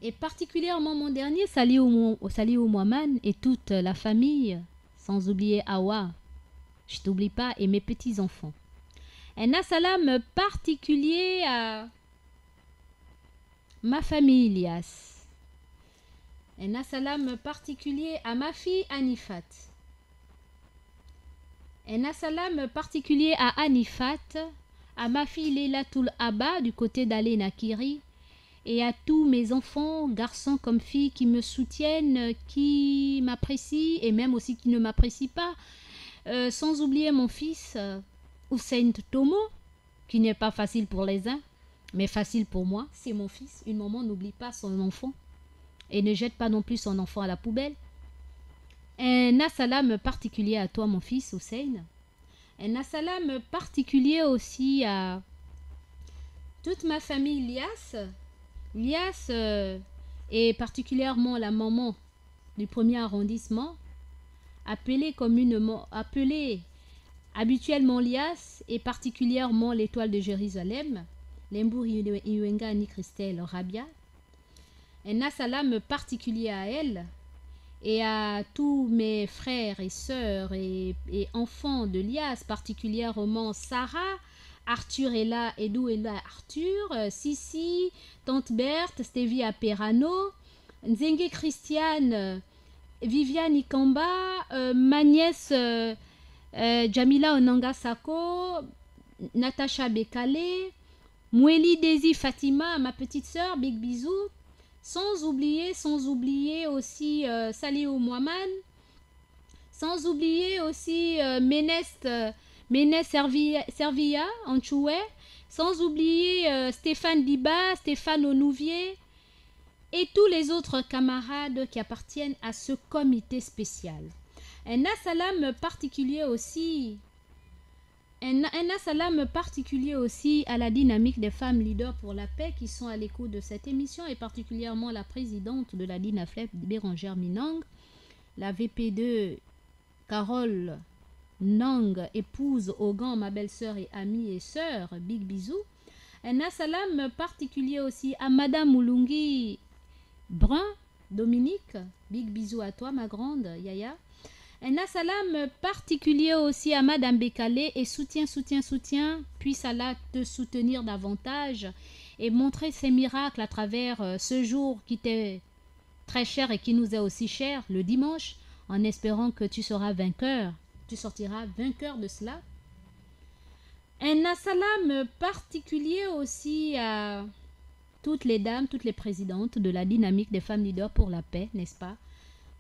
Et particulièrement mon dernier, Saliou Mohamed et toute la famille, sans oublier Awa, je t'oublie pas, et mes petits-enfants. Un assalam particulier à ma famille Ilias. Un assalam particulier à ma fille Anifat. Un assalam particulier à Anifat, à ma fille Leilatul Abba du côté d'Ale Nakiri, et à tous mes enfants, garçons comme filles, qui me soutiennent, qui m'apprécient et même aussi qui ne m'apprécient pas. Sans oublier mon fils Hussein Tomo, qui n'est pas facile pour les uns, mais facile pour moi. C'est mon fils. Une maman n'oublie pas son enfant et ne jette pas non plus son enfant à la poubelle. Un assalam particulier à toi, mon fils Hussein. Un assalam particulier aussi à toute ma famille Lias, et particulièrement la maman du premier arrondissement, appelée habituellement Lias, et particulièrement l'étoile de Jérusalem, Lembour Iwenga Ni Christelle Rabia. Un assalam particulier à elle et à tous mes frères et sœurs et enfants de Lias, particulièrement Sarah, Arthur est là, Edou est là, Arthur, Sissi, Tante Berthe, Stevie Aperano, Nzenge Christiane, Viviane Ikamba, ma nièce Jamila Onanga Sako, Natacha Bekale, Moueli Desi Fatima, ma petite sœur, big bisous, sans oublier aussi Saliou Mohamed, Sans oublier aussi Ménès Servia en Chouet. Sans oublier Stéphane Diba, Stéphane Onouvier et tous les autres camarades qui appartiennent à ce comité spécial. Un assalam particulier aussi à la dynamique des femmes leaders pour la paix qui sont à l'écoute de cette émission et particulièrement la présidente de la DINAFLEP, Bérangère Minang, la VP2 Carole Nang, épouse Ogan, ma belle-sœur et amie et sœur, big bisous. Un assalam particulier aussi à Madame Moulungi Brun, Dominique, big bisous à toi ma grande Yaya. Un assalam particulier aussi à Madame Bekale et soutien, puisse Allah te soutenir davantage et montrer ses miracles à travers ce jour qui t'est très cher et qui nous est aussi cher, le dimanche, en espérant que tu seras vainqueur, tu sortiras vainqueur de cela. Un assalam particulier aussi à toutes les dames, toutes les présidentes de la dynamique des femmes leaders pour la paix, n'est-ce pas?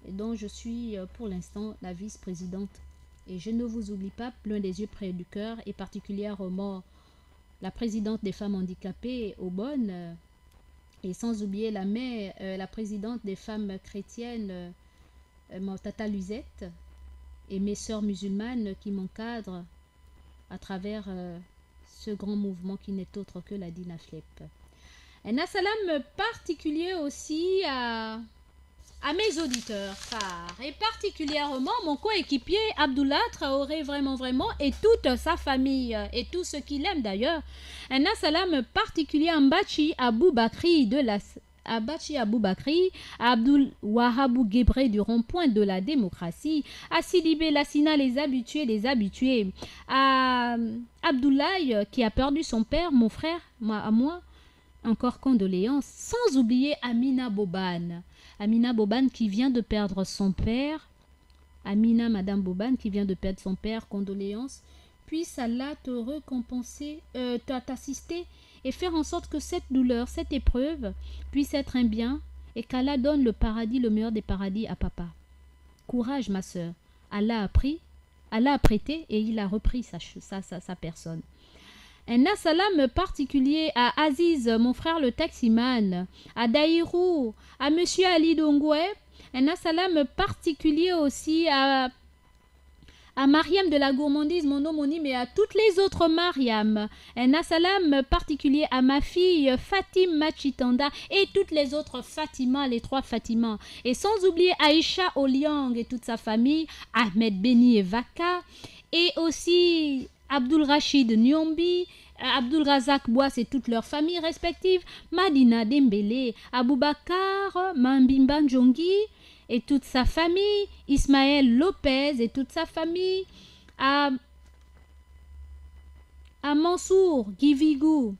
Et dont je suis pour l'instant la vice-présidente. Et je ne vous oublie pas, loin des yeux près du cœur, et particulièrement la présidente des femmes handicapées, Aubonne, et sans oublier la présidente des femmes chrétiennes, Tata Luzette, et mes sœurs musulmanes qui m'encadrent à travers ce grand mouvement qui n'est autre que la DINAFLEP. Un assalam particulier aussi à mes auditeurs phares et particulièrement mon coéquipier Abdullah Traoré, vraiment, et toute sa famille et tous ceux qui l'aiment d'ailleurs. Un assalam particulier à Mbachi Aboubakri à Abdul Wahabou Gebre du rond-point de la démocratie, à Sidibé Lassina, les habitués, à Abdoulaye qui a perdu son père, mon frère, à moi, encore condoléances, sans oublier Amina Boban qui vient de perdre son père, Madame Boban qui vient de perdre son père, condoléances, puisse Allah te récompenser, t'assister et faire en sorte que cette douleur, cette épreuve puisse être un bien et qu'Allah donne le paradis, le meilleur des paradis à papa. Courage ma soeur, Allah a prêté et il a repris sa personne. Un assalam particulier à Aziz, mon frère le taximan, à Daïrou, à Monsieur Ali Dongoué. Un assalam particulier aussi à Mariam de la gourmandise, mon homonyme, et à toutes les autres Mariam. Un assalam particulier à ma fille Fatima Machitanda et toutes les autres Fatima, les 3 Fatima. Et sans oublier Aïcha Oliang et toute sa famille, Ahmed Beni et Vaka, et aussi Abdul Rachid Nyombi, Abdul Razak Boas et toutes leurs familles respectives, Madina Dembélé, Aboubakar Mambimba Njongi et toute sa famille, Ismaël Lopez et toute sa famille, à Mansour Givigou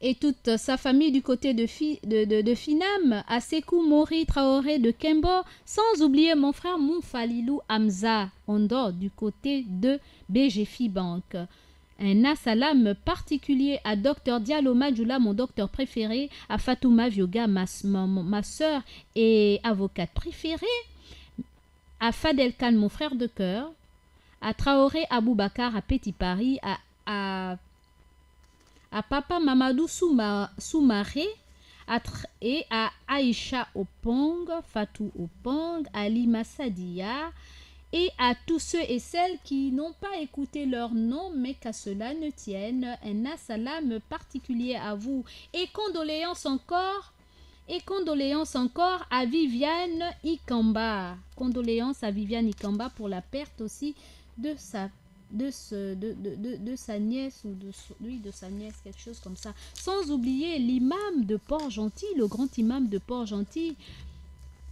et toute sa famille du côté de Finam, à Sekou Mori Traoré de Kembo, sans oublier mon frère Moufalilou Hamza Ondo du côté de BGFI Bank. Un assalam particulier à Dr Diallo Madjoula, mon docteur préféré, à Fatouma Vioga, ma soeur et avocate préférée, à Fadel Khan, mon frère de cœur, à Traoré Aboubakar à Petit Paris, à Papa Mamadou Soumaré, et à Aïcha Opong, Fatou Opong, Ali Massadia, et à tous ceux et celles qui n'ont pas écouté leur nom, mais qu'à cela ne tienne, un assalam particulier à vous. Et condoléances encore à Viviane Ikamba. Condoléances à Viviane Ikamba pour la perte aussi de sa nièce ou de sa nièce, quelque chose comme ça. Sans oublier l'imam de Port-Gentil, le grand imam de Port-Gentil,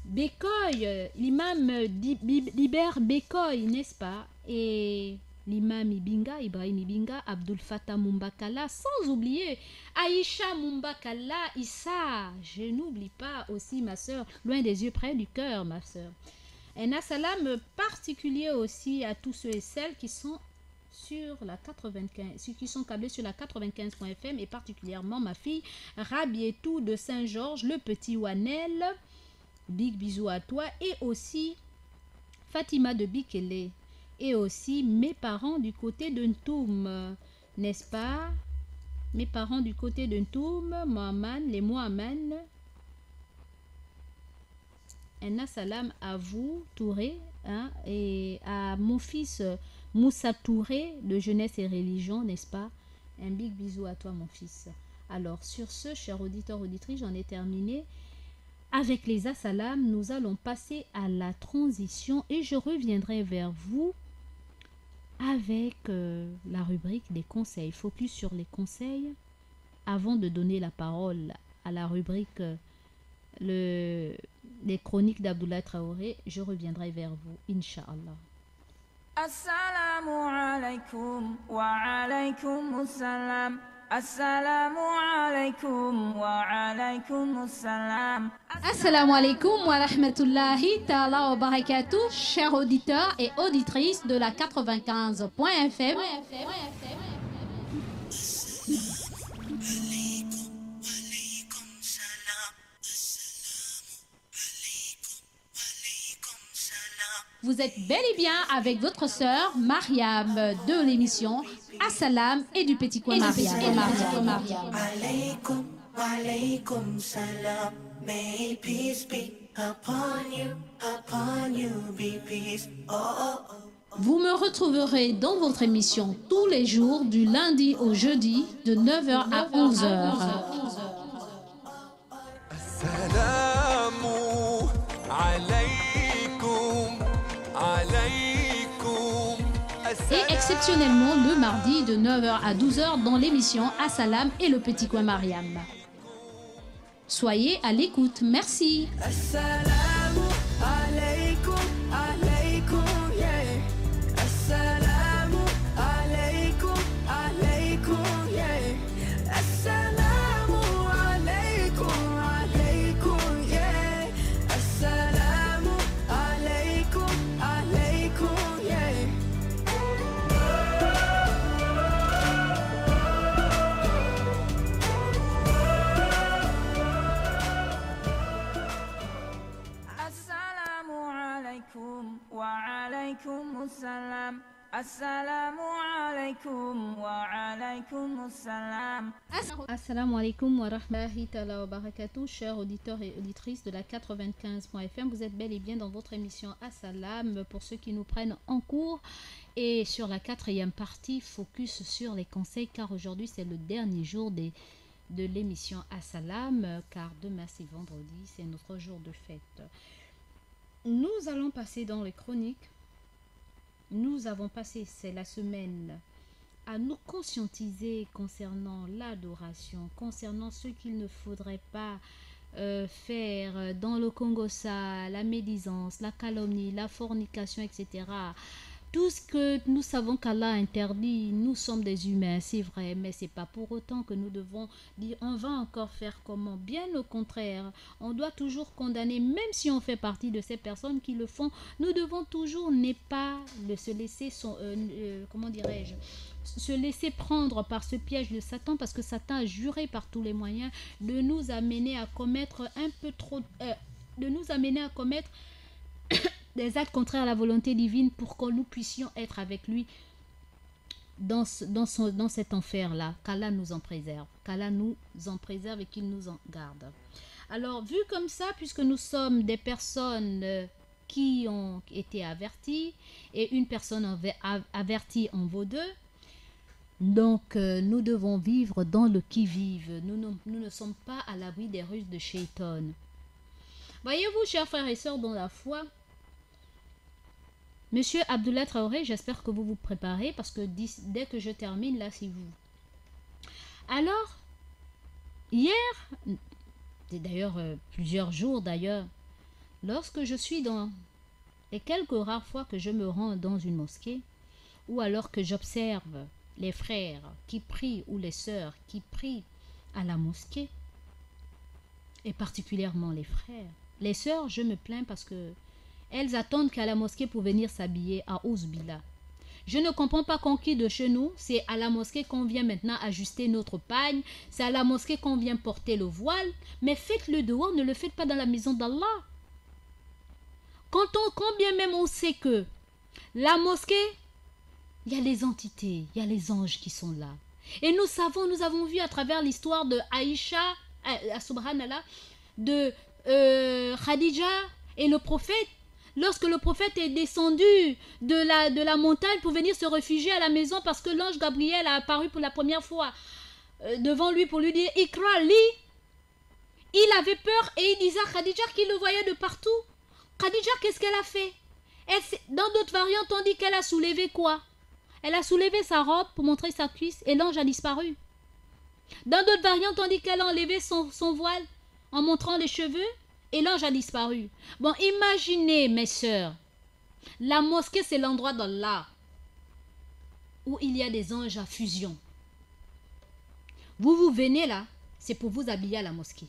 Bekoy, l'imam Liber Bekoy, n'est-ce pas? Et l'imam Ibrahim Ibinga, Abdul Fattah Mumbakala, sans oublier Aïcha Mumbakala, Issa. Je n'oublie pas aussi ma soeur, loin des yeux, près du cœur, ma soeur. Un assalam particulier aussi à tous ceux et celles qui sont sur la 95, ceux qui sont câblés sur la 95.fm et particulièrement ma fille Rabietou de Saint-Georges, le petit Wanel. Big bisous à toi et aussi Fatima de Bikele et aussi mes parents du côté de Ntoum, n'est-ce pas? Mes parents du côté de Ntoum, les Mohamed. Un salam à vous, Touré, hein, et à mon fils Moussa Touré de Jeunesse et Religion, n'est-ce pas? Un big bisou à toi, mon fils. Alors, sur ce, chers auditeurs, auditrices, j'en ai terminé. Avec les assalam, nous allons passer à la transition et je reviendrai vers vous avec la rubrique des conseils. Focus sur les conseils avant de donner la parole à la rubrique les chroniques d'Abdoulaye Traoré. Je reviendrai vers vous, Inch'Allah. Assalamu alaikum wa alaikum assalam. Assalamu alaikum wa alaikum assalam. Assalamu alaikum wa rahmatullahi ta'ala wa barakatuh, chers auditeurs et auditrices de la 95.fm. Vous êtes bel et bien avec votre sœur Mariam de l'émission Assalam et du petit coin Mariam. Alaykum, alaykum salam. May peace be upon you be peace. Oh, oh, oh. Vous me retrouverez dans votre émission tous les jours du lundi au jeudi de 9h à 11h. Assalamu alaykum, alaykum. Et exceptionnellement le mardi de 9h à 12h dans l'émission Assalam et le petit coin Mariam. Soyez à l'écoute, merci. Assalamu alaikum, alaikum, yeah. Assalamu alaikum, alaikum, yeah. Assalamu alaikum, alaikum, yeah. Assalamu alaikum, alaikum, yeah. Assalamu alaikum wa alaikum assalam. Assalamu alaikum wa alaikum assalam. Assalamu alaikum wa rahmatullahi ta'ala wa barakatuh, chers auditeurs et auditrices de la 95.fm. Vous êtes bel et bien dans votre émission Assalam pour ceux qui nous prennent en cours. Et sur la 4e partie, focus sur les conseils car aujourd'hui c'est le dernier jour de l'émission Assalam car demain c'est vendredi, c'est notre jour de fête. Nous allons passer dans les chroniques. Nous avons passé, c'est la semaine, à nous conscientiser concernant l'adoration, concernant ce qu'il ne faudrait pas faire dans le Congo-Ça, la médisance, la calomnie, la fornication, etc. Tout ce que nous savons qu'Allah interdit, nous sommes des humains, c'est vrai, mais c'est pas pour autant que nous devons dire on va encore faire comment. Bien au contraire, on doit toujours condamner, même si on fait partie de ces personnes qui le font, nous devons toujours ne pas se laisser se laisser prendre par ce piège de Satan, parce que Satan a juré par tous les moyens de nous amener à commettre des actes contraires à la volonté divine pour que nous puissions être avec lui dans cet enfer-là. Qu'Allah nous en préserve. Qu'Allah nous en préserve et qu'il nous en garde. Alors, vu comme ça, puisque nous sommes des personnes qui ont été averties, et une personne avertie en vaut deux, donc nous devons vivre dans le qui-vive. Nous ne sommes pas à l'abri des ruses de Shaitan. Voyez-vous, chers frères et sœurs dans la foi, Monsieur Abdoulaye Traoré, j'espère que vous vous préparez parce que dès que je termine, là, c'est vous. Alors, hier, et d'ailleurs plusieurs jours d'ailleurs, lorsque je suis dans les quelques rares fois que je me rends dans une mosquée, ou alors que j'observe les frères qui prient ou les sœurs qui prient à la mosquée, et particulièrement les frères, les sœurs, je me plains parce que elles attendent qu'à la mosquée pour venir s'habiller à Ouzbila. Je ne comprends pas qu'on quitte de chez nous. C'est à la mosquée qu'on vient maintenant ajuster notre pagne. C'est à la mosquée qu'on vient porter le voile. Mais faites-le dehors, ne le faites pas dans la maison d'Allah. Quand bien même on sait que la mosquée, il y a les entités, il y a les anges qui sont là. Et nous avons vu à travers l'histoire de Aïcha, subhanallah, de Khadija et le prophète, lorsque le prophète est descendu de la montagne pour venir se réfugier à la maison parce que l'ange Gabriel a apparu pour la première fois devant lui pour lui dire « Ikra, lis ». Il avait peur et il disait à Khadija qu'il le voyait de partout. Khadija, qu'est-ce qu'elle a fait? Dans d'autres variantes, on dit qu'elle a soulevé quoi? Elle a soulevé sa robe pour montrer sa cuisse et l'ange a disparu. Dans d'autres variantes, on dit qu'elle a enlevé son voile en montrant les cheveux et l'ange a disparu. Bon, imaginez, mes sœurs, la mosquée, c'est l'endroit d'Allah où il y a des anges à fusion. Vous venez là, c'est pour vous habiller à la mosquée.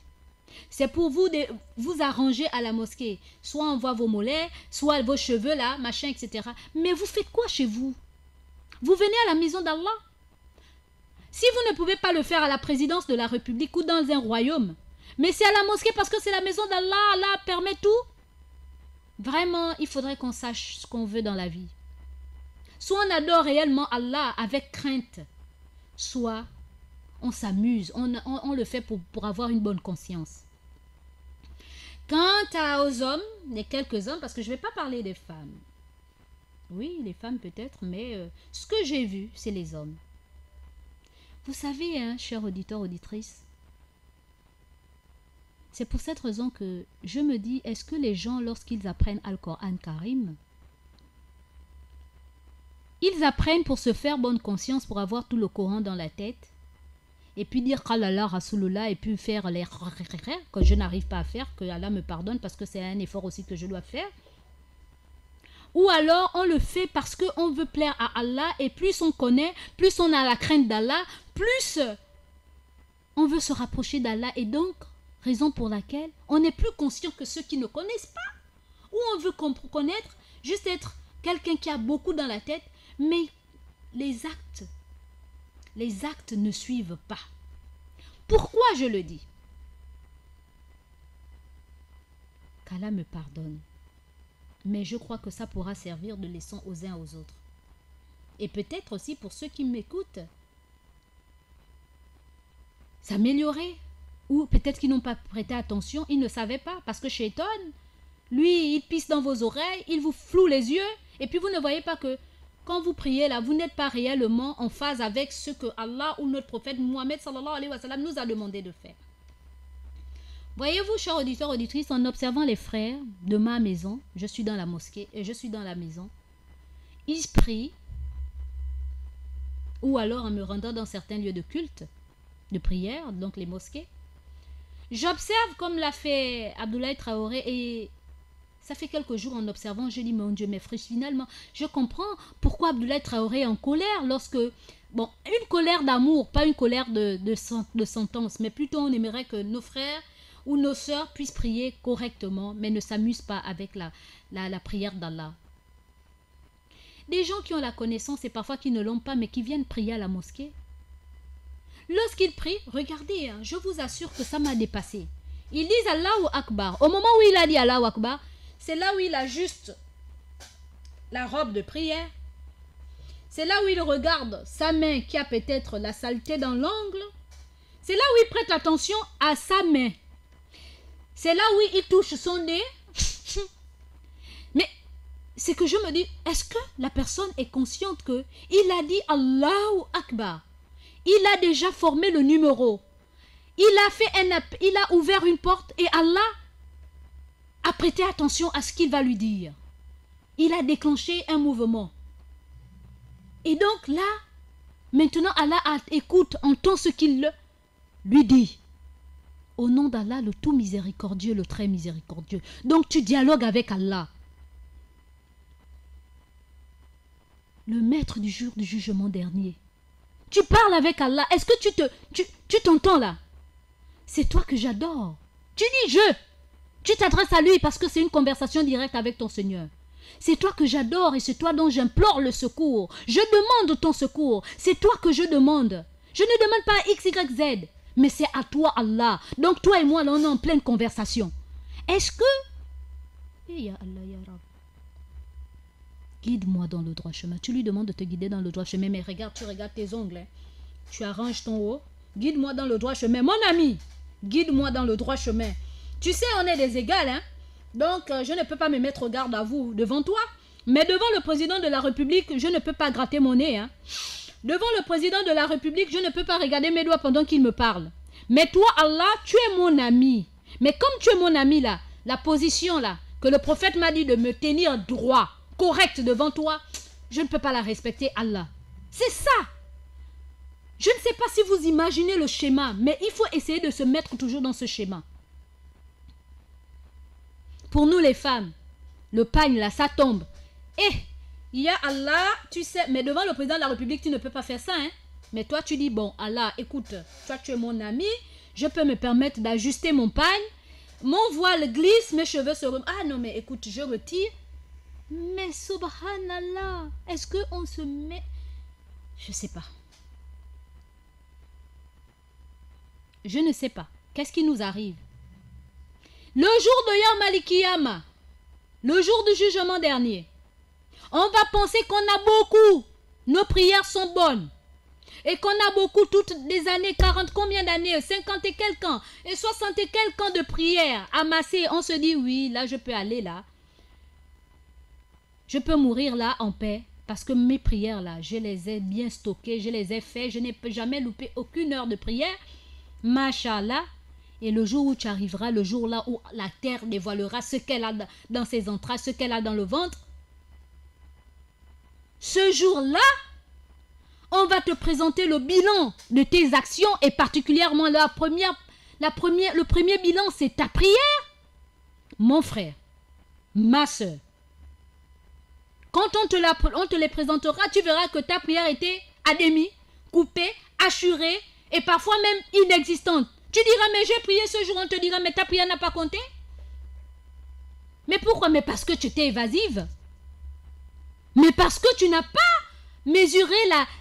C'est pour vous arranger à la mosquée. Soit on voit vos mollets, soit vos cheveux là, machin, etc. Mais vous faites quoi chez vous? Vous venez à la maison d'Allah. Si vous ne pouvez pas le faire à la présidence de la République ou dans un royaume, mais c'est à la mosquée parce que c'est la maison d'Allah, Allah permet tout. Vraiment, il faudrait qu'on sache ce qu'on veut dans la vie. Soit on adore réellement Allah avec crainte, soit on s'amuse, on le fait pour avoir une bonne conscience. Quant aux hommes, les quelques hommes, parce que je ne vais pas parler des femmes. Oui, les femmes peut-être, mais ce que j'ai vu, c'est les hommes. Vous savez, hein, chers auditeurs, auditrices, c'est pour cette raison que je me dis, est-ce que les gens, lorsqu'ils apprennent Al-Coran Karim, ils apprennent pour se faire bonne conscience, pour avoir tout le Coran dans la tête, et puis dire Qalala Rasulullah, et puis faire les que je n'arrive pas à faire, que Allah me pardonne parce que c'est un effort aussi que je dois faire. Ou alors on le fait parce qu'on veut plaire à Allah, et plus on connaît, plus on a la crainte d'Allah, plus on veut se rapprocher d'Allah, et donc raison pour laquelle on n'est plus conscient que ceux qui ne connaissent pas, ou on veut connaître, juste être quelqu'un qui a beaucoup dans la tête, mais les actes ne suivent pas. Pourquoi je le dis? Qu'Allah me pardonne. Mais je crois que ça pourra servir de leçon aux uns aux autres. Et peut-être aussi pour ceux qui m'écoutent, s'améliorer. Ou peut-être qu'ils n'ont pas prêté attention, ils ne savaient pas. Parce que Shaitan, lui, il pisse dans vos oreilles, il vous floue les yeux, et puis vous ne voyez pas que quand vous priez là, vous n'êtes pas réellement en phase avec ce que Allah ou notre prophète Mohammed sallallahu alayhi wa sallam nous a demandé de faire. Voyez-vous, chers auditeurs, auditrices, en observant les frères de ma maison, je suis dans la mosquée et je suis dans la maison, ils prient, ou alors en me rendant dans certains lieux de culte, de prière, donc les mosquées, j'observe comme l'a fait Abdoulaye Traoré, et ça fait quelques jours en observant, je dis mon Dieu, mes frères, finalement, je comprends pourquoi Abdoulaye Traoré est en colère lorsque, bon, une colère d'amour, pas une colère de sentence, mais plutôt on aimerait que nos frères ou nos sœurs puissent prier correctement, mais ne s'amusent pas avec la prière d'Allah. Des gens qui ont la connaissance et parfois qui ne l'ont pas, mais qui viennent prier à la mosquée. Lorsqu'ils prient, regardez, hein, je vous assure que ça m'a dépassé. Ils disent Allahu Akbar. Au moment où il a dit Allahu Akbar, c'est là où il ajuste la robe de prière. C'est là où il regarde sa main qui a peut-être la saleté dans l'ongle. C'est là où il prête attention à sa main. C'est là où il touche son nez. Mais c'est que je me dis, est-ce que la personne est consciente que il a dit Allahu Akbar? Il a déjà formé le numéro. Il a ouvert une porte et Allah a prêté attention à ce qu'il va lui dire. Il a déclenché un mouvement. Et donc là, maintenant Allah écoute, entend ce qu'il lui dit. Au nom d'Allah, le tout miséricordieux, le très miséricordieux. Donc tu dialogues avec Allah. Le maître du jour du jugement dernier. Tu parles avec Allah. Est-ce que tu t'entends là? C'est toi que j'adore. Tu dis je. Tu t'adresses à lui parce que c'est une conversation directe avec ton Seigneur. C'est toi que j'adore et c'est toi dont j'implore le secours. Je demande ton secours. C'est toi que je demande. Je ne demande pas X, Y, Z. Mais c'est à toi Allah. Donc toi et moi là on est en pleine conversation. Est-ce que Et ya Allah, ya Rab. Guide-moi dans le droit chemin. Tu lui demandes de te guider dans le droit chemin, mais regarde, tu regardes tes ongles. Hein. Tu arranges ton haut. Guide-moi dans le droit chemin. Mon ami, guide-moi dans le droit chemin. Tu sais, on est des égales, hein. Donc, je ne peux pas me mettre au garde à vous devant toi. Mais devant le président de la République, je ne peux pas gratter mon nez. Hein. Devant le président de la République, je ne peux pas regarder mes doigts pendant qu'il me parle. Mais toi, Allah, tu es mon ami. Mais comme tu es mon ami, là, la position, là, que le prophète m'a dit de me tenir droit, correct devant toi, je ne peux pas la respecter, Allah. C'est ça. Je ne sais pas si vous imaginez le schéma, mais il faut essayer de se mettre toujours dans ce schéma. Pour nous les femmes, le pagne là, ça tombe. Et il y a Allah, tu sais, mais devant le président de la République, tu ne peux pas faire ça. Hein? Mais toi, tu dis, bon, Allah, écoute, toi, tu es mon ami, je peux me permettre d'ajuster mon pagne, mon voile glisse, mes cheveux se remettent. Ah non, mais écoute, je retire. Mais subhanallah, est-ce qu'on se met... Je ne sais pas. Je ne sais pas. Qu'est-ce qui nous arrive? Le jour de Yom Al-Kiyama, le jour du jugement dernier, on va penser qu'on a beaucoup, nos prières sont bonnes, et qu'on a beaucoup toutes des années, 40, combien d'années, 50 et quelques ans, et 60 et quelques ans de prières amassées. On se dit, oui, là, je peux aller là. Je peux mourir là en paix, parce que mes prières là, je les ai bien stockées, je les ai faites, je n'ai jamais loupé aucune heure de prière. Mashallah. Et le jour où tu arriveras, le jour là où la terre dévoilera ce qu'elle a dans ses entrailles, ce qu'elle a dans le ventre, ce jour-là, on va te présenter le bilan de tes actions et particulièrement le premier bilan, c'est ta prière. Mon frère, ma soeur, quand on te les présentera, tu verras que ta prière était à demi, coupée, assurée et parfois même inexistante. Tu diras, mais j'ai prié ce jour, on te dira, mais ta prière n'a pas compté. Mais pourquoi? Mais parce que tu étais évasive. Mais parce que tu n'as pas mesuré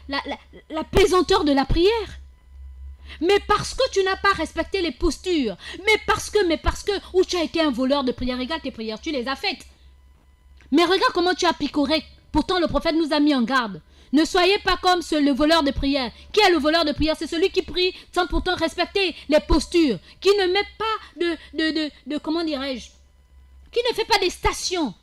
la pesanteur de la prière. Mais parce que tu n'as pas respecté les postures. Mais parce que, ou tu as été un voleur de prière. Regarde tes prières, tu les as faites. Mais regarde comment tu as picoré. Pourtant, le prophète nous a mis en garde. Ne soyez pas comme le voleur de prière. Qui est le voleur de prière? C'est celui qui prie sans pourtant respecter les postures. Qui ne met pas comment dirais-je? Qui ne fait pas des stations.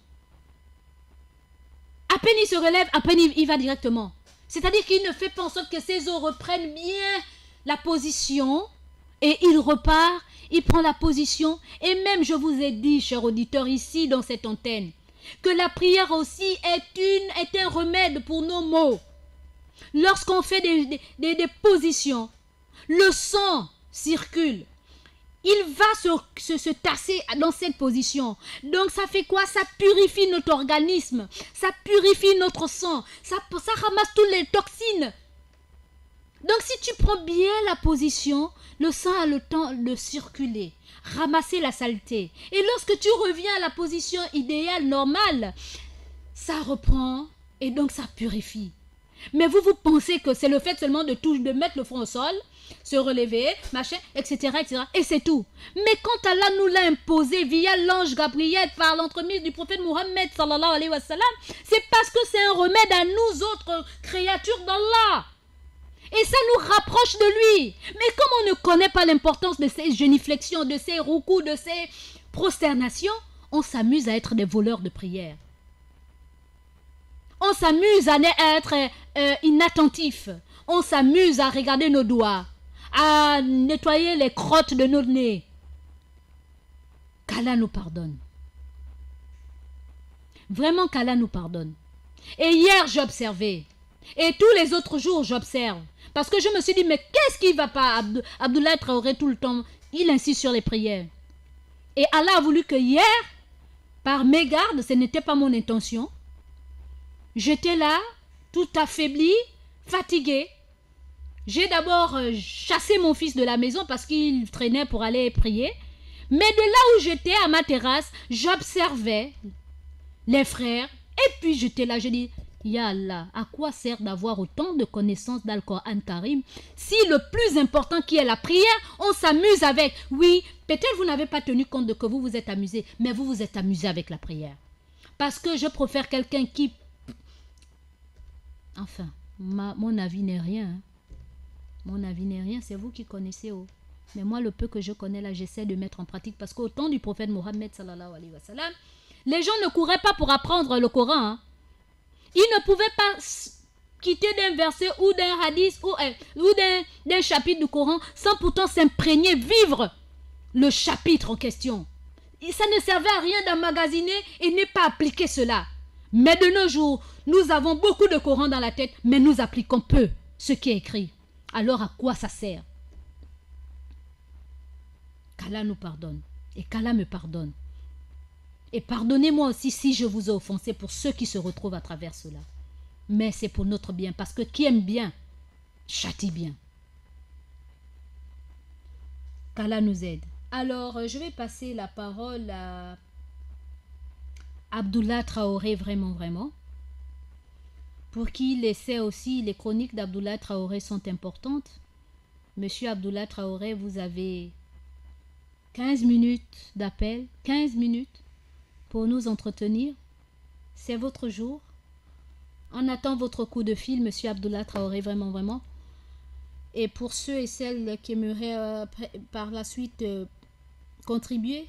À peine il se relève, à peine il va directement. C'est-à-dire qu'il ne fait pas en sorte que ses os reprennent bien la position. Et il repart, il prend la position. Et même, je vous ai dit, chers auditeurs, ici dans cette antenne, que la prière aussi est un remède pour nos maux. Lorsqu'on fait des positions, le sang circule. Il va se tasser dans cette position. Donc ça fait quoi? Ça purifie notre organisme. Ça purifie notre sang. Ça ramasse toutes les toxines. Donc si tu prends bien la position, le sang a le temps de circuler, ramasser la saleté. Et lorsque tu reviens à la position idéale, normale, ça reprend et donc ça purifie. Mais vous pensez que c'est le fait seulement de mettre le front au sol, se relever, machin, etc., etc. Et c'est tout. Mais quand Allah nous l'a imposé via l'ange Gabriel par l'entremise du prophète Mohammed sallallahu alayhi wa sallam, c'est parce que c'est un remède à nous autres créatures d'Allah. Et ça nous rapproche de lui. Mais comme on ne connaît pas l'importance de ces géniflexions, de ces roucous, de ces prosternations, on s'amuse à être des voleurs de prière. On s'amuse à être inattentif. On s'amuse à regarder nos doigts, à nettoyer les crottes de nos nez. Qu'Allah nous pardonne. Vraiment qu'Allah nous pardonne. Et hier, j'observais. Et tous les autres jours, j'observe. Parce que je me suis dit, mais qu'est-ce qui ne va pas? Abdoulaye Traoré, tout le temps, il insiste sur les prières. Et Allah a voulu que hier, par mégarde, ce n'était pas mon intention. J'étais là, tout affaibli, fatigué. J'ai d'abord chassé mon fils de la maison parce qu'il traînait pour aller prier. Mais de là où j'étais, à ma terrasse, j'observais les frères. Et puis j'étais là, je dis, Ya Allah, à quoi sert d'avoir autant de connaissances dans le Coran Karim si le plus important qui est la prière, on s'amuse avec. Oui, peut-être vous n'avez pas tenu compte de que vous vous êtes amusé, mais vous vous êtes amusé avec la prière. Parce que je préfère quelqu'un qui... Enfin, mon avis n'est rien. Hein. Mon avis n'est rien, c'est vous qui connaissez. Oh. Mais moi, le peu que je connais là, j'essaie de mettre en pratique. Parce qu'au temps du prophète Mohammed, sallallahu alayhi wa sallam, les gens ne couraient pas pour apprendre le Coran. Hein. Ils ne pouvaient pas quitter d'un verset ou d'un hadith ou d'un chapitre du Coran sans pourtant s'imprégner, vivre le chapitre en question. Et ça ne servait à rien d'emmagasiner et ne pas appliquer cela. Mais de nos jours, nous avons beaucoup de Coran dans la tête, mais nous appliquons peu ce qui est écrit. Alors à quoi ça sert? Qu'Allah nous pardonne et qu'Allah me pardonne. Et pardonnez-moi aussi si je vous ai offensé pour ceux qui se retrouvent à travers cela. Mais c'est pour notre bien, parce que qui aime bien, châtie bien. Qu'Allah nous aide. Alors, je vais passer la parole à Abdullah Traoré, vraiment. Pour qui il essaie aussi, les chroniques d'Abdullah Traoré sont importantes. Monsieur Abdullah Traoré, vous avez 15 minutes d'appel, 15 minutes pour nous entretenir. C'est votre jour. On attend votre coup de fil, monsieur Abdullah Traoré, vraiment. Et pour ceux et celles qui aimeraient par la suite contribuer,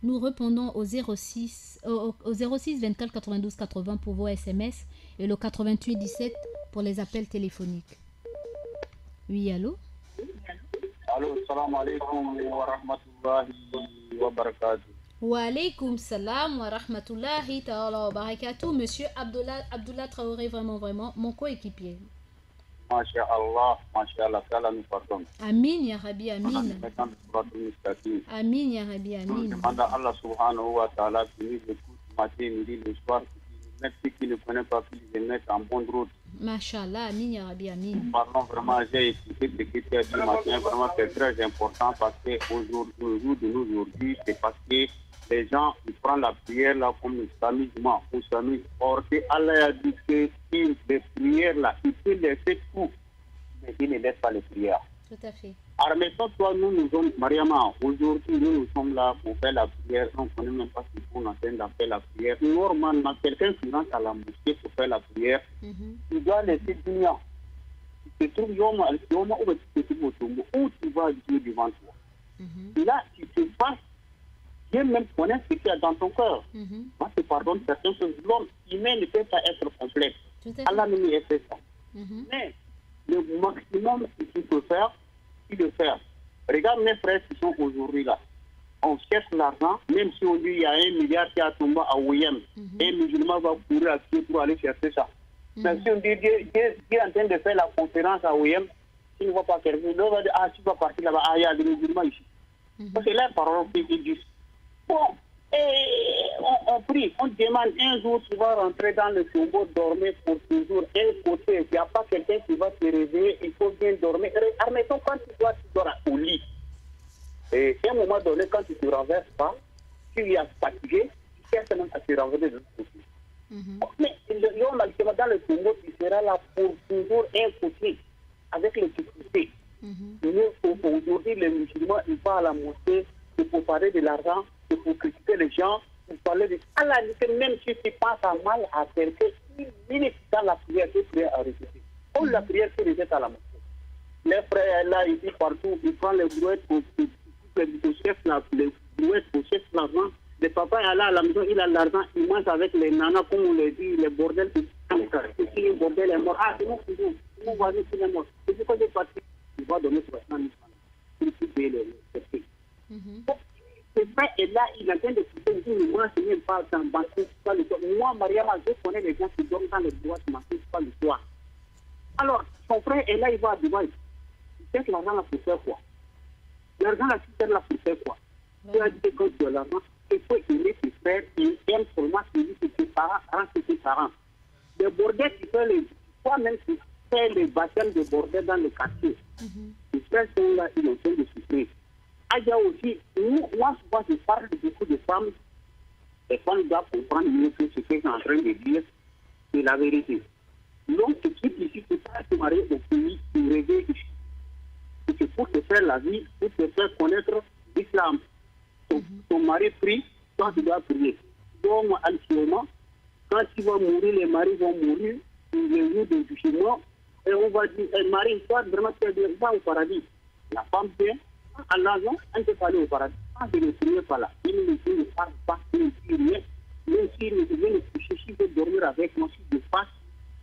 nous répondons au 06 24 92 80 pour vos SMS et le 88 17 pour les appels téléphoniques. Oui, allô? Allô, salam alaikum wa rahmatullahi wa barakatuh. Wa alaykoum salam wa rahmatullahi ta'ala wa barakatuh. Monsieur Abdullah Traoré, vraiment, mon coéquipier. Masha'Allah, qu'Allah nous pardonne. Amin, ya Rabbi, amin. Amin, ya Rabbi, amin. Je demande à Allah subhanahu wa ta'ala qui nous écoute matin, midi, le soir, qui ne connaît pas, qui les mette en bonne route. Mashallah, amin, ya Rabbi, amin. Pardon, vraiment, j'ai écouté ce qui était ce matin, vraiment, c'est très important parce que au jour de nous aujourd'hui, c'est parce que les gens, ils prennent la prière là comme le s'amusement, ou s'amuse. Or, que Allah a dit que si les prières là, il peut laisser tout, mais il ne laisse pas les prières. Tout à fait. Alors, mettons, toi, nous sommes, Mariama, aujourd'hui, nous sommes là pour faire la prière. On ne connaît même pas ce qu'on est en train de faire la prière. Normalement, quelqu'un qui rentre à la mosquée pour faire la prière, il doit laisser Dunia. Tu te trouves où tu vas Dieu devant toi. Là, tu te passes. Dieu même connaît ce qu'il y a dans ton cœur. Moi, je pardonne certaines choses. L'homme humain ne peut pas être complexe. Allah ne lui a fait ça. Mais le maximum que tu peux faire, c'est de faire. Regarde mes frères qui sont aujourd'hui là. On cherche l'argent, même si on dit qu'il y a 1 milliard qui a tombé à OIM. Un musulman va courir à pied pour aller chercher ça. Mais si on dit Dieu est en train de faire la conférence à OIM, il ne va pas faire. On va dire, ah, tu vas partir là-bas, ah, il y a des musulmans ici. Parce que là, par exemple, ils disent, bon, et on prie, on demande un jour, tu vas rentrer dans le tombeau, dormir pour toujours, un côté, il n'y a pas quelqu'un qui va te réveiller, il faut bien dormir. Admettons, quand tu dors au lit, et à un moment donné, quand tu ne te renverses pas, tu es fatigué, tu cherches même à te renverser de l'autre côté. Mais dans le tombeau, tu seras là pour toujours un côté, avec les difficultés. Aujourd'hui, les musulmans, ils vont à la mosquée, c'est pour parler de l'argent, c'est pour critiquer les gens, pour parler de... À la limite, même si tu penses à mal à quelqu'un, une minute dans la prière, tu prières à répéter. Comme la prière se répète à la mosquée. Les frères, là, ils disent partout, ils prennent les brouettes pour les chefs, les brouettes pour chef l'argent. Le papa est là à la maison, il a l'argent, il mange avec les nanas, comme on le dit, les bordels, si le bordel est mort, ah, c'est mon cousin, mon voisin, il est mort. C'est pourquoi j'ai parti, il va donner 60 000 francs. Il faut payer les ce frère est là, il est en train de quitter, il dit, moi, je ne pas dans le banquier, pas le soir. Moi, Mariama, je connais les gens qui dorment dans les boîtes, c'est pas le soir. Alors, son frère est là, il va à Dubaï. Il sait que l'argent là pour faire quoi? L'argent là, tu sers là pour faire quoi? Tu as dit que quand tu as l'argent, il faut aimer tes frères, il aime seulement celui que tes parents rendent tes parents. Les bordels, tu fais les... Toi-même, tu fais les baptêmes de bordel dans le quartier. Les frères sont là, ils ont besoin de souffrir. Aïa aussi, moi souvent je parle de beaucoup de femmes, les femmes doivent comprendre mieux que ce que je suis en train de dire. C'est la vérité. Donc, tout de suite ici, tu peux te marier au pays, tu rêves ici. C'est pour te faire la vie, pour te faire connaître l'islam. Ton mari prie, toi tu dois prier. Donc, actuellement, quand tu vas mourir, les maris vont mourir, les jours de jugement, et on va dire, Marie, toi, vraiment, tu vas au paradis. La femme vient, à l'argent, elle ne peut pas aller au paradis. Ah, je ne prie pas là. Il ne parle pas, il ne dit rien. Même s'il ne vient me coucher, s'il veut dormir avec moi, si je passe,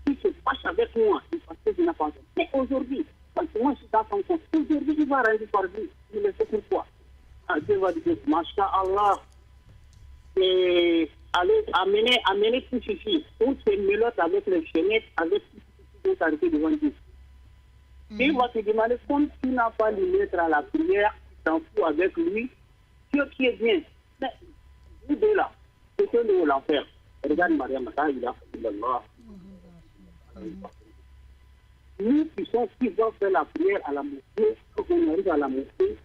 il se passe avec moi, parce que je n'ai pas entendu. Mais aujourd'hui, parce que moi, je suis dans son compte. Aujourd'hui, il va rendre paradis. Il le fait pourquoi? Ah, Dieu va dire, Masha'Allah, et allez, amener tout ceci. On se mélote avec les chaînettes, avec tout ce qui est arrêté devant Dieu. Il va te demander, comme tu n'as pas le mettre à la prière, tu t'en fous avec lui, Dieu qui est bien. Mais vous deux là, c'est que nous l'enfer. Regarde Mariam, il a fait Allah. Nous qui sommes qui vont faire la prière à la mosquée, quand on arrive à la mosquée,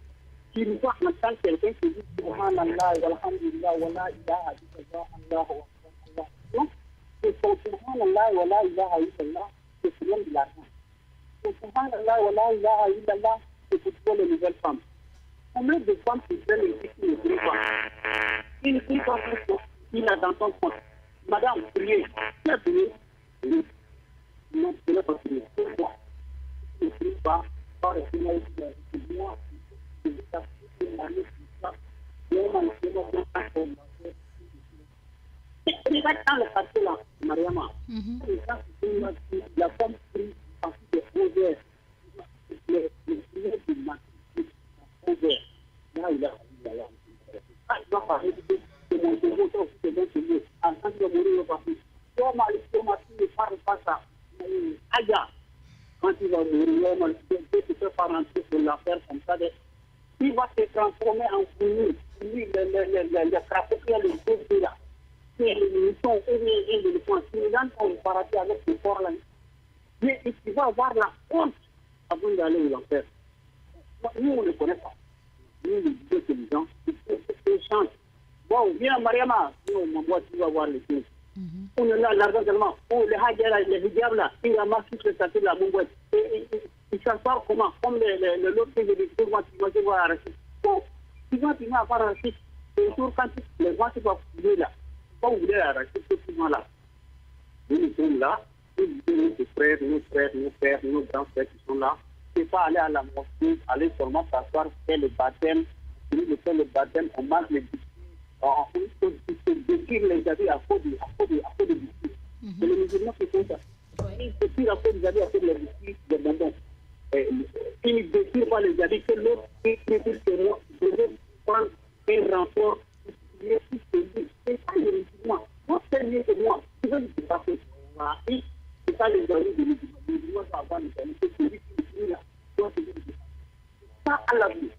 qui nous voit entendre quelqu'un qui dit Subhanallah, walhamdulillah, wa la ilaha illallah, Allahu akbar. Donc, c'est son Subhanallah, wa la ilaha illallah, c'est le de l'argent. C'est Subhanallah, wa la ilaha illallah, c'est pour les nouvelles femmes. Combien de femmes qui prennent les filles qui ne prient pas? Qui ne prie pas pour il a dans son compte. Madame, priez. Tu as prié? Oui. Non, tu n'as pas prié. Pourquoi? Tu ne pries pas. Par le Seigneur, c'est moi. Regarde dans le quartier là, Mariama. La femme prie à partir de 11 heures. Le prière du matin, à 11 heures. Là, il a ah, il va parler de mon dévot, c'est bon chez lui. En tant que mourir au papier. Thomas, tu ne parles pas ça. Aïe, quand il va mourir, tu ne peux pas rentrer sur l'affaire comme ça. Il va se transformer en fouille. Lui, le crapaud qui a le dos là. C'est le son, et le point. Il dans son paradis avec ce corps là. Mais tu vas avoir la honte avant d'aller aux enfers. Nous, on ne connaît pas. Nous, les deux intelligents, ils changent. Bon, viens, Mariama. Nous, mon bois, tu vas voir les choses. On est là, l'argent tellement. Oh, les hajjara, les hijab là, il a marqué sur le statut là, mon bois. Ils ne savent pas comment, comme l'autre que j'ai dit, pour moi, tu vas voir arracher. Bon, tu vas avoir arraché. Et toujours quand les gens se vont couler là, quand vous voulez arracher ce mouvement-là, nous sommes là, nos frères, nos pères, nos grands frères qui sont là, c'est pas aller à la mosquée, aller seulement s'asseoir, faire le baptême, faire le baptême, on mange les biscuits, on se détire les habits à cause de biscuits. C'est les musulmans qui font ça. Ils se tirent à cause des habits, à cause des biscuits, des bonbons. Ils ne détirent pas les habits, que l'autre qui dit que moi, je vais prendre un renfort, c'est pas les musulmans. Moi, c'est mieux que moi. Tu veux me passer. C'est pas les amis de musulmans. Les musulmans sont avant les amis. C'est celui qui est là. Toi, c'est lui. Ça, à la vie.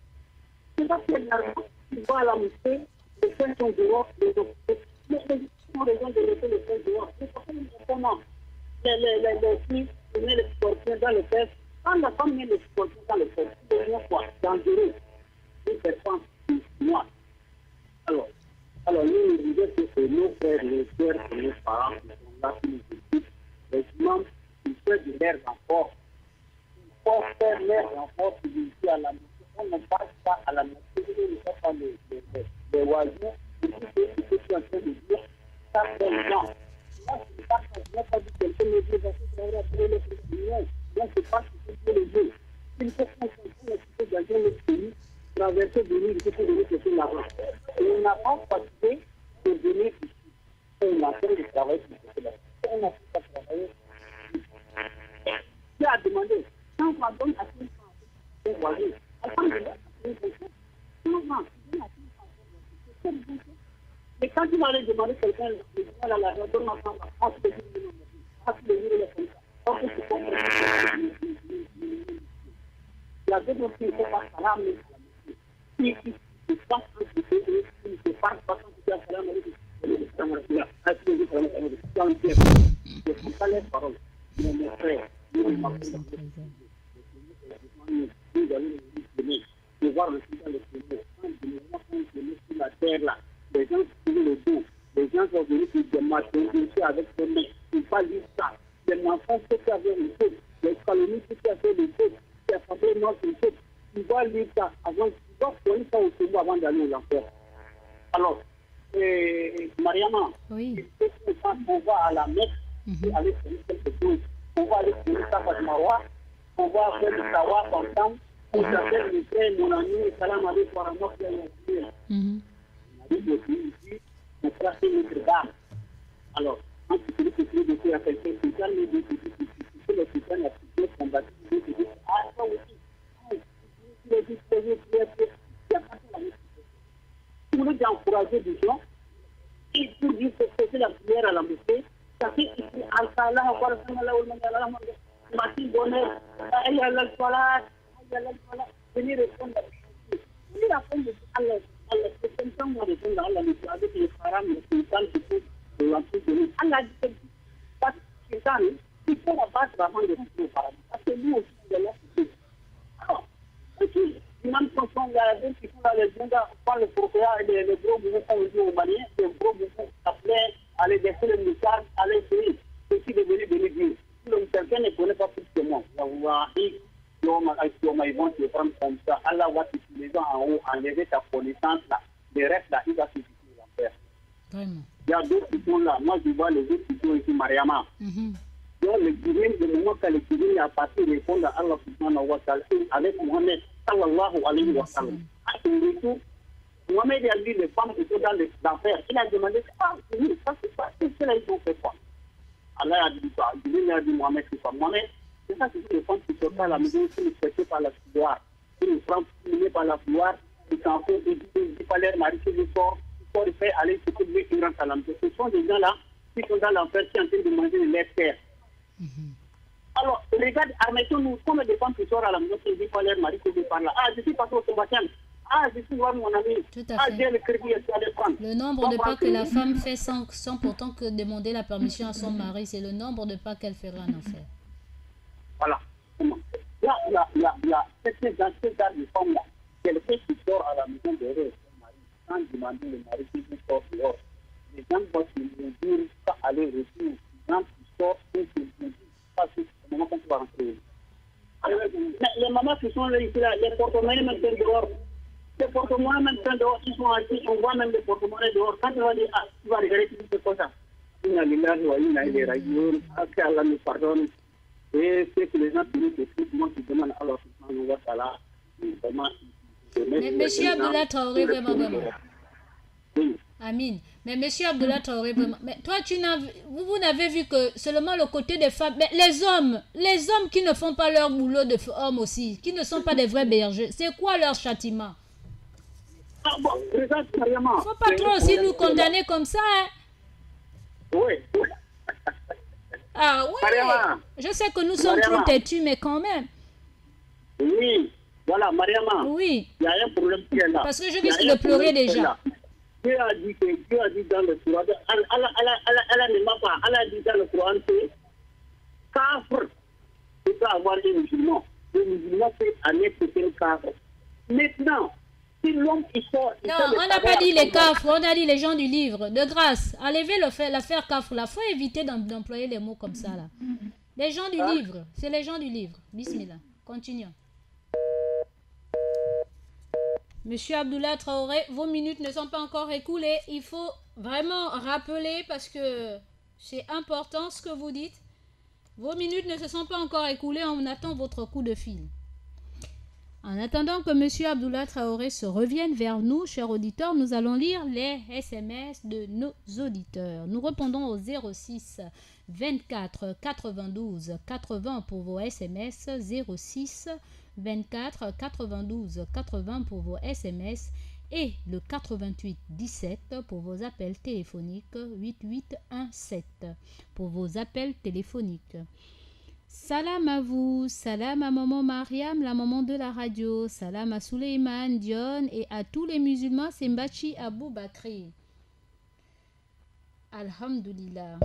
C'est pas que l'argent, tu vas à la mosquée, les fins sont dehors, les autres. Mais les gens de laisser les fins dehors. C'est pas comment les filles, ils mettent les scorpions dans les fesses. Quand la femme met les scorpions dans les fesses, c'est quoi? Dangereux. Une personne, moi. Alors, nous disons que c'est nos frères, nos sœurs, nos parents qui sont là, qui nous écoutent. Les imams, ils font de l'air d'enfort. Ils font faire l'air d'enfort pour ici à la mosquée. On ne passe pas à la mosquée, on ne passe pas les oiseaux. Et tout ce que je suis en train de dire, ça fait le temps. Moi, je ne pas dit quelqu'un me dit, parce que je vais appeler les présidents. Moi, je passe sur tous les jours. Il faut qu'on se dans un autre pays, traverser de l'île, il faut donner quelque chose là-bas. Et on n'a pas fatigué de donner ici. On a fait le travail pour ce là. On a fait ça travailler. Qui a demandé, quand on donne à 5 francs, on va dire, alhamdulillah, mais quand tu vas aller demander quelqu'un, la donne ma femme, on se dit, on se dit, on se dit, la deuxième chose, c'est pas salam, mais si tu passes un petit peu, si tu passes pas un petit peu à salam, je ne pas les paroles, mais mes frères, de voir le Seigneur le Seigneur, quand je me sur la terre là, les gens qui le dos, les gens sont venus sur des marchés, ici avec des mains, ils parlent du Donc, on est pas au cerveau avant d'aller au enfer. Alors, Mariama, Oui. quand on va à la Mecque, aller faire quelque chose, on va aller sur le Safa de Marwa, on va faire le tawaf ensemble, on s'appelle le frère, mon ami, salam alaikum wa rahmatullahi wa barakatuh. On fera notre dame. Alors, quand tu dis que tu veux dire à quelqu'un qui gagne les deux, tu le soutien, la soutien, combattre, tu dis, ah, ça aussi, tu le dis, tu voulais encourager des gens, et pour dire que c'est la prière à la mosquée, ça fait que c'est Al-Salah, Martin Bonnet, aïe al-Salah, venir répondre à la question. Venir répondre à la question, moi, répondre à la mission avec les parents, les sultans, qui sont de l'entrée de nous. Allah dit que parce que c'est ça, il faut la base avant de rentrer au paradis. Parce que nous aussi, on est là. Alors, et puis, même quand on a des qui sont dans les gens, quand le procureur et les gros mouvements qu'on dit aux Maliens, les gros mouvements s'appelaient aller défaire le message, aller essayer. C'est qui devenu bénéfice. Donc, quelqu'un ne connaît pas plus que moi. Ils vont te prendre comme ça. Allah va t'utiliser en haut, enlever ta connaissance là. Le reste là, il va t'utiliser l'enfer. Vraiment. Il y a d'autres qui sont là. Moi, je vois les autres qui sont ici, Mariama. Donc, le Guinéen, le moment que le Guinéen a passé répondre à Allah subhanahu wa ta'ala avec Mohamed sallallahu alayhi wa sallam. À son retour, Mohamed a dit les femmes qui sont dans les affaires. Il a demandé, oui, ça c'est pas, c'est cela, ils ont fait quoi? Allah a dit ça. Guinéen a dit Mohamed, c'est pas Mohamed. C'est ça, c'est les femmes qui sortent à la maison, qui sont traitées par la couloir. Qui les femmes filmées par la couloir, qui s'en font, ils disent pas leur mari qui les sort, ils fait aller se trouver qui rentrent à la maison. Ce sont des gens là qui sont dans l'enfer, qui sont en train de manger de leur terre. Alors, regarde, admettons-nous, combien de femmes qui sortent à la maison qui disent pas leur mari qui les parle là. Ah, je suis passé au combattant. Ah, je suis voir mon ami. Tout à Ah, fait. j'ai le crédit, je vais prendre. Le nombre de pas que la femme fait sans pourtant que demander la permission à son mari, c'est le nombre de pas qu'elle fera en enfer. Voilà. Là, il y a certains dans ce cas de femmes-là, quelqu'un qui sort à la maison de son mari, sans demander le mari qui sort dehors. Les gens vont se dire, pas aller retour. Les gens qui sortent, ils se disent, pas c'est le moment quand tu vas rentrer. Les mamans qui sont là, ici, là, les porte-monnaies maintenant dehors. Les porte-monnaies maintenant dehors, ils sont assis, on voit même les porte-monnaies dehors. Quand tu vas dire, ah, tu vas regarder, tu fais quoi ça? Il y a l'image, il y a les radios, Allah nous pardonne. Et c'est que les gens finissent de tout le monde qui demande à Allah subhanahu wa ta'ala vraiment. Mais monsieur Abdullah Traoré, vraiment. Oui. Amin. Mais monsieur Abdullah Traoré, vraiment. Mais toi, vous n'avez vu que seulement le côté des femmes. Mais les hommes qui ne font pas leur boulot de hommes aussi, qui ne sont pas des vrais bergers, c'est quoi leur châtiment? Ah bon, regarde, carrément. Il ne faut pas trop aussi nous condamner comme ça, hein? Oui. Ah oui, je sais que nous sommes trop têtus, mais quand même. Oui, voilà, Mariama. Oui. Il y a un problème qui est là. Parce que je risque de pleurer déjà. Dieu a dit dans le Coran, Allah ne m'a pas, Allah a dit dans le Coran que kafir, tu peux avoir des musulmans. Les musulmans peuvent aller côté le kafir. Maintenant, si l'homme il sort... Non, on n'a pas dit les kafres, on a dit les gens du livre. De grâce, enlevez l'affaire kafre là. Il faut éviter d'employer les mots comme ça là. Les gens du livre, c'est les gens du livre. Bismillah. Continuons. Monsieur Abdullah Traoré, vos minutes ne sont pas encore écoulées. Il faut vraiment rappeler parce que c'est important ce que vous dites. Vos minutes ne se sont pas encore écoulées. On attend votre coup de fil. En attendant que monsieur Abdullah Traoré se revienne vers nous, chers auditeurs, nous allons lire les SMS de nos auditeurs. Nous répondons au 06 24 92 80 pour vos SMS, 06 24 92 80 pour vos SMS et le 88 17 pour vos appels téléphoniques, 8817 pour vos appels téléphoniques. Salam à vous, salam à maman Mariam, la maman de la radio, salam à Suleiman, Dion et à tous les musulmans, c'est Mbachi Abou Bakri. Alhamdulillah.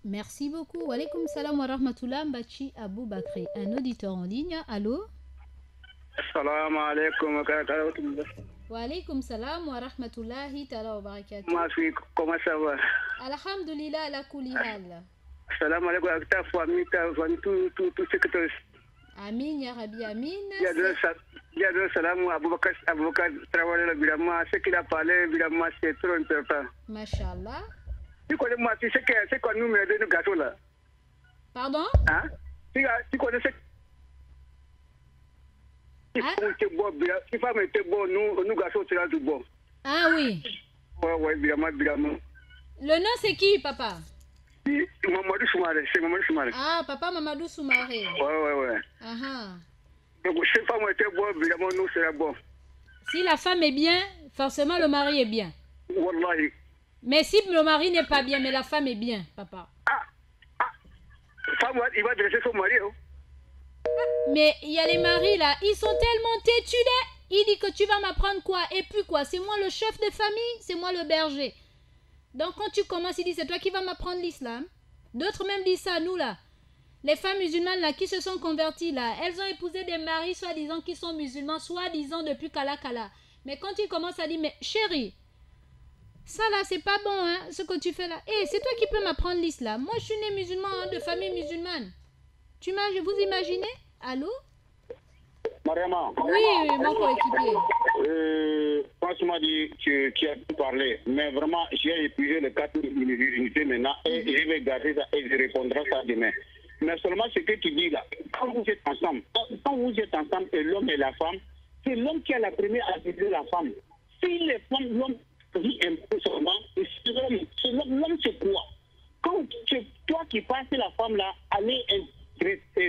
Merci beaucoup. Wa alaykoum salam wa rahmatullah, Mbachi Abou Bakri. Un auditeur en ligne, allô? Assalamu alaikum wa barakatuh. Wa alaykoum salam wa rahmatullahi ta'ala wa barakatuh. Ma fille, comment ça va? Alhamdulillah, la kouli hal. Assalamu alaikum avec ta famille, tout ce que tu as. Amin, ya Rabbi, amin. Il y Diado Salam Aboubakar Traoré, évidemment, ce qu'il a parlé, évidemment, c'est trop important. Machallah. Tu connais moi, tu sais c'est qu'on nous met de nos gâteaux là. Pardon? Hein? Tu connais ce si femme était bon, nous gâteaux sera tout bon. Ah oui. Ouais, évidemment. Le nom c'est qui, papa? Mamadou Soumaré, c'est Mamadou Soumaré. Ah, papa Mamadou Soumaré. Ouais. Donc, si femme était bonne, évidemment, nous serons bons. Si la femme est bien, forcément le mari est bien. Wallahi. Mais si le mari n'est pas bien, mais la femme est bien, papa. Femme, il va dresser son mari. Hein? Mais il y a les maris là, ils sont tellement têtus là. Il dit que tu vas m'apprendre quoi? Et puis quoi? C'est moi le chef de famille, c'est moi le berger. Donc quand tu commences, il dit c'est toi qui vas m'apprendre l'islam. D'autres même disent ça, nous là. Les femmes musulmanes là qui se sont converties là, elles ont épousé des maris soi-disant qui sont musulmans, soi-disant depuis Kala. Mais quand ils commencent à dire, mais chérie, ça là c'est pas bon hein, ce que tu fais là. Eh, c'est toi qui peux m'apprendre l'islam. Moi je suis né musulman, hein, de famille musulmane. Vous imaginez? Allô? Mariama. Oui, mon coéquipier. Franchement, tu as tout parlé, mais vraiment, j'ai épuisé le 4 unités maintenant et je vais garder ça et je répondrai ça demain. Mais seulement ce que tu dis là, quand vous êtes ensemble et l'homme et la femme, c'est l'homme qui a la première à viser la femme. Si les femmes, l'homme vit un peu seulement, l'homme c'est quoi? Quand c'est toi qui passes la femme là, aller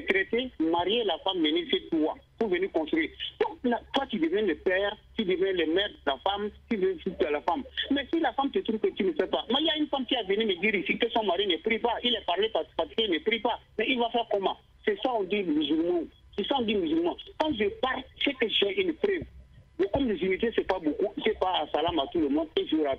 traiter, marier la femme, venir chez toi, pour venir construire. Donc là, toi tu deviens le père, tu deviens le maître de la femme, tu deviens fils de la femme. Mais si la femme te trouve que tu ne fais pas, mais il y a une femme qui a venu me dire ici que son mari ne prie pas, il est parlé parce qu'il ne prie pas, mais il va faire comment? C'est ça on dit musulman. C'est ça on dit musulman. Quand je parle, c'est que j'ai une preuve. Mais comme les unités, c'est pas beaucoup, c'est pas salam à tout le monde, et je vais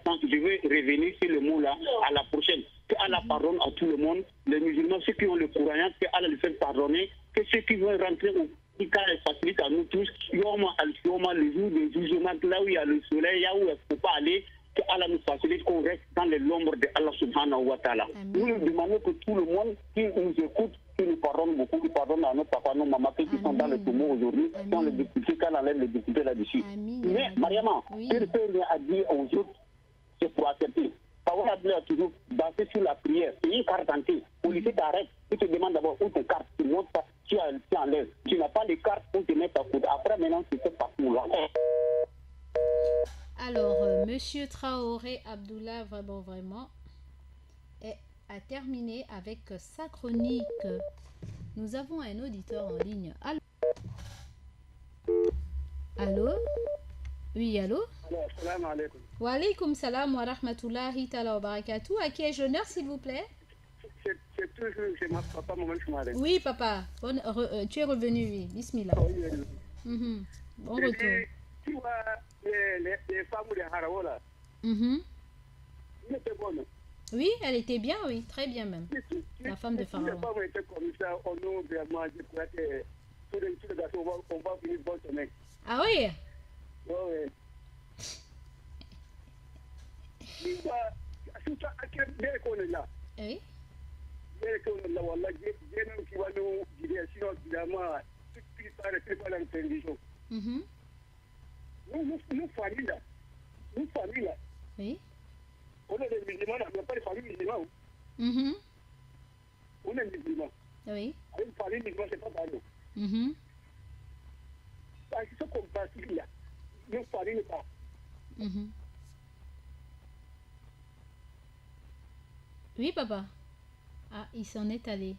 revenir sur le mot là à la prochaine. Que Allah pardonne à tout le monde, les musulmans, ceux qui ont le croyant, que Allah les fait pardonner, que ceux qui veulent rentrer au Ika et facilite à nous tous, Yoma al-Yoma, le jour des jugements, là où il y a le soleil, là où il ne faut pas aller, que Allah nous facilite, qu'on reste dans l'ombre de Allah subhanahu wa ta'ala. Nous nous demandons que tout le monde qui nous écoute, qui nous pardonne beaucoup, qui pardonne à nos papas, nos mamans, qui sont dans le tourment aujourd'hui, dans les difficultés, quand on enlève les difficultés là-dessus. Mais, Mariama, il peut rien à dire aux autres, c'est pour accepter. Paola a toujours basé sur la prière. C'est une carte d'identité. Policier t'arrête, il te demande d'abord où tes cartes, tu montres ça, tu enlèves. Tu n'as pas les cartes pour te mettre à côté. Après, maintenant, tu fais partout là. Alors, Monsieur Traoré Abdoullah, vraiment, a terminé avec sa chronique. Nous avons un auditeur en ligne. Allô? Oui, allô? Salam alaikum. Wa alaykoum salam wa rahmatullahi ta'ala wa barakatuh. À qui ai-je l'honneur, s'il vous plaît? C'est toujours chez ma papa, maman Soumaré. Oui, papa. Tu es revenu, oui. Bismillah. Bon retour. Tu vois, les femmes de Haraola, Mhm. ils étaient bonnes. Oui, elle était bien, oui. Très bien même. La femme de Pharaon. Si les femmes étaient comme ça, on nous vraiment, je crois que tous les garçons, on va finir bon semaine. Ah oui? Oui. Si tu as bien qu'on est là, Oui. bien qu'on est là, voilà, j'ai même qui va nous dire, sinon, évidemment, tout ce qui parle, c'est pas la télévision. Mhm. Nous, famille là, Oui. on est des musulmans, on n'a pas de famille musulmane. Mhm. On est musulmans. Oui. Avec une famille musulmane, c'est pas pareil. Mhm. Parce que ce qu'on pratique là, nous, famille n'est pas. Mhm. Oui, papa. Ah, il s'en est allé.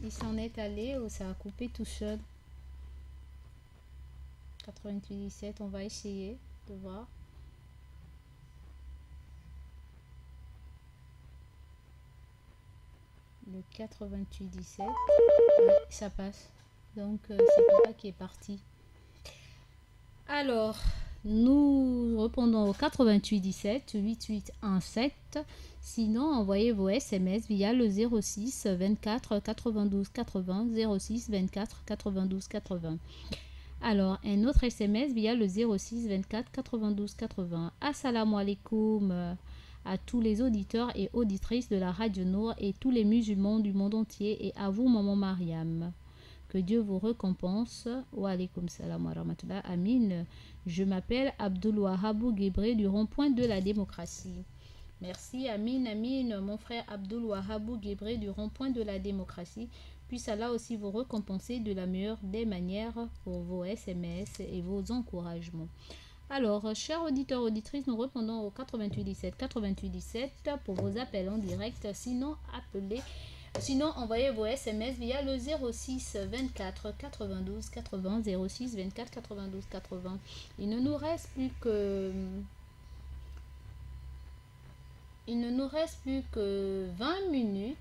Il s'en est allé ou ça a coupé tout seul. 88,17, on va essayer de voir. Le 88,17. Oui, ça passe. Donc, c'est papa qui est parti. Alors, nous répondons au 8817 8817. Sinon, envoyez vos SMS via le 06 24 92 80 06 24 92 80. Alors, un autre SMS via le 06 24 92 80. Assalamu alaikum à tous les auditeurs et auditrices de la Radio Nour et tous les musulmans du monde entier et à vous, maman Mariam. Que Dieu vous récompense. Wa alaykoum salam wa rahmatullah. Amin. Je m'appelle Abdul Wahabou Guébré du rond-point de la démocratie. Merci, Amin, Amin, mon frère Abdul Wahabou Guébré du rond-point de la démocratie. Puisse Allah aussi vous récompenser de la meilleure des manières pour vos SMS et vos encouragements. Alors, chers auditeurs, auditrices, nous répondons au 88 17 88 17 pour vos appels en direct. Sinon, appelez. Sinon, envoyez vos SMS via le 06 24 92 80 06 24 92 80. Il ne nous reste plus que 20 minutes.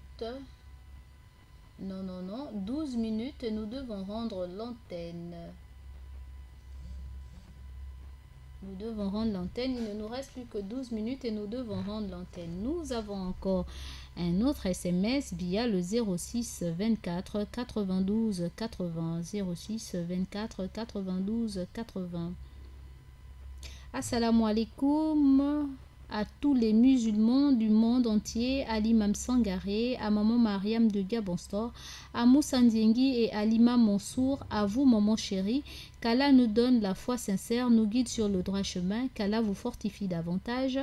Non, 12 minutes et nous devons rendre l'antenne. Il ne nous reste plus que 12 minutes et nous devons rendre l'antenne. Nous avons encore un autre SMS via le 06 24 92 80 06 24 92 80. Assalamu alaikum à tous les musulmans du monde entier, à l'imam Sangaré, à maman Mariam de Gabonstor, à Moussa Ndiengi et à l'imam Mansour, à vous maman chérie, qu'Allah nous donne la foi sincère, nous guide sur le droit chemin, qu'Allah vous fortifie davantage,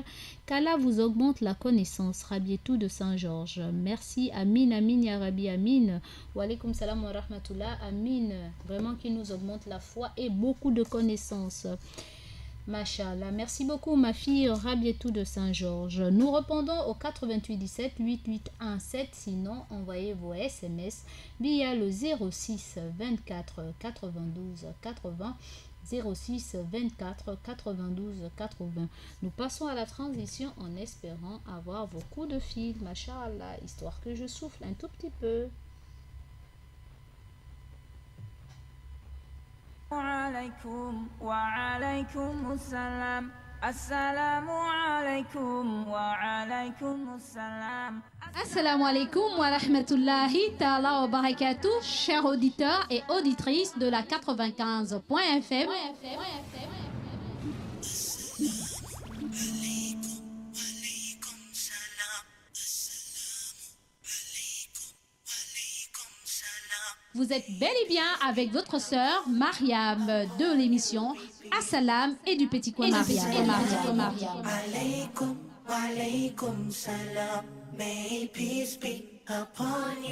qu'Allah vous augmente la connaissance. Rabietou de Saint-Georges. Merci, Amin, Amin, Ya Rabbi, Amin. Wa alaykoum salam wa rahmatullah, Amin. Vraiment qu'il nous augmente la foi et beaucoup de connaissances. Machallah, merci beaucoup ma fille Rabietou de Saint-Georges. Nous répondons au 88 17 8817. Sinon, envoyez vos SMS via le 06 24 92 80 06 24 92 80. Nous passons à la transition en espérant avoir vos coups de fil. Machallah, histoire que je souffle un tout petit peu. عليكم وعليكم السلام السلام عليكم وعليكم السلام. Assalamu alaikum wa rahmatullahi ta'ala wa barakatuh, chers auditeurs et auditrices de la 95.fm. Vous êtes bel et bien avec votre sœur Mariam de l'émission Assalam et du Petit Coin Mariam. Alaykum, alaykum salam. May peace be upon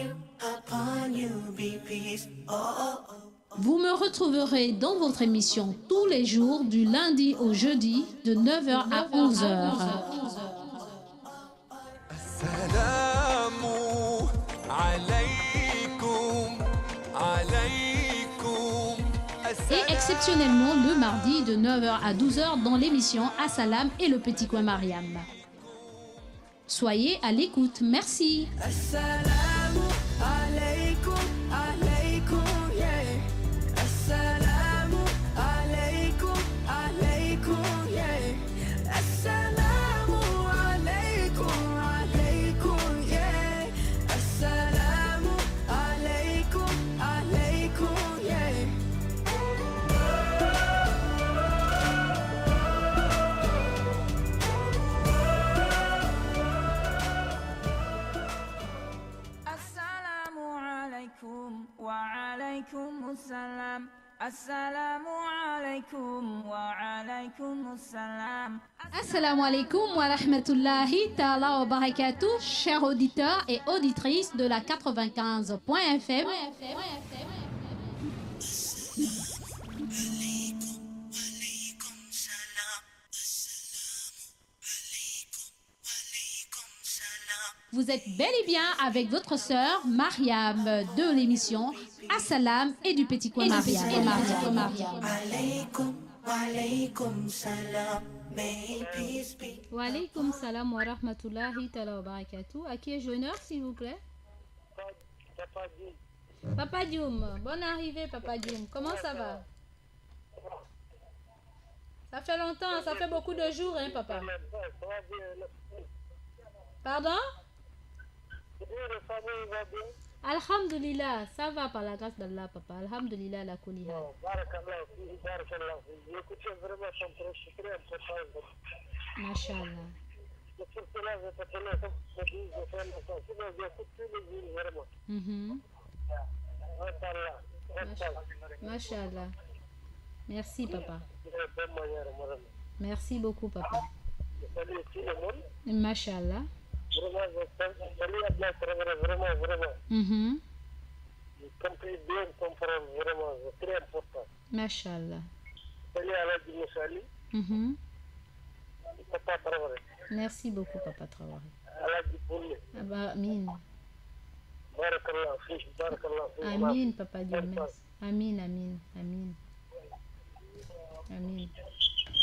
you be peace. Oh, oh, oh. Vous me retrouverez dans votre émission tous les jours du lundi au jeudi de 9h à 11h. Et exceptionnellement le mardi de 9h à 12h dans l'émission Assalam et le Petit Coin Mariam. Soyez à l'écoute, merci. Assalamu alaykum, alaykum, yeah. Assalamu alaykum, alaykum, yeah. Assalamu alaykum, alaykum, yeah. Assalamu alaykum, alaykum, yeah. Assalamu alaikum wa alaikum assalam. Assalamu alaikum wa alaikum assalam. Assalamu alaikum wa rahmatullahi ta'ala wa barakatuh, chers auditeurs et auditrices de la 95.fm. Vous êtes bel et bien avec votre sœur Mariam de l'émission Assalam et du Petit Coin Mariam. Alaykum, alaykum salam. May peace be. Wa alaykoum salam wa rahmatullahi ta'ala wa barakatuh. À qui est-je honneur, s'il vous plaît? Papa Dioum, bonne arrivée Papa Dioum. Comment ça va? Ça fait longtemps, ça fait beaucoup de jours, hein Papa? Pardon? Alhamdulillah, ça va par la grâce d'Allah, Papa. Alhamdulillah, la kuliha. Masha'Allah. Machallah. Merci, papa. Merci beaucoup, papa. Machallah. Mhm. Machallah. Mhm. Merci beaucoup, papa Traoré. Ah bah, amin. Amin, papa Dieu merci. Amin, amin, amin. Amin.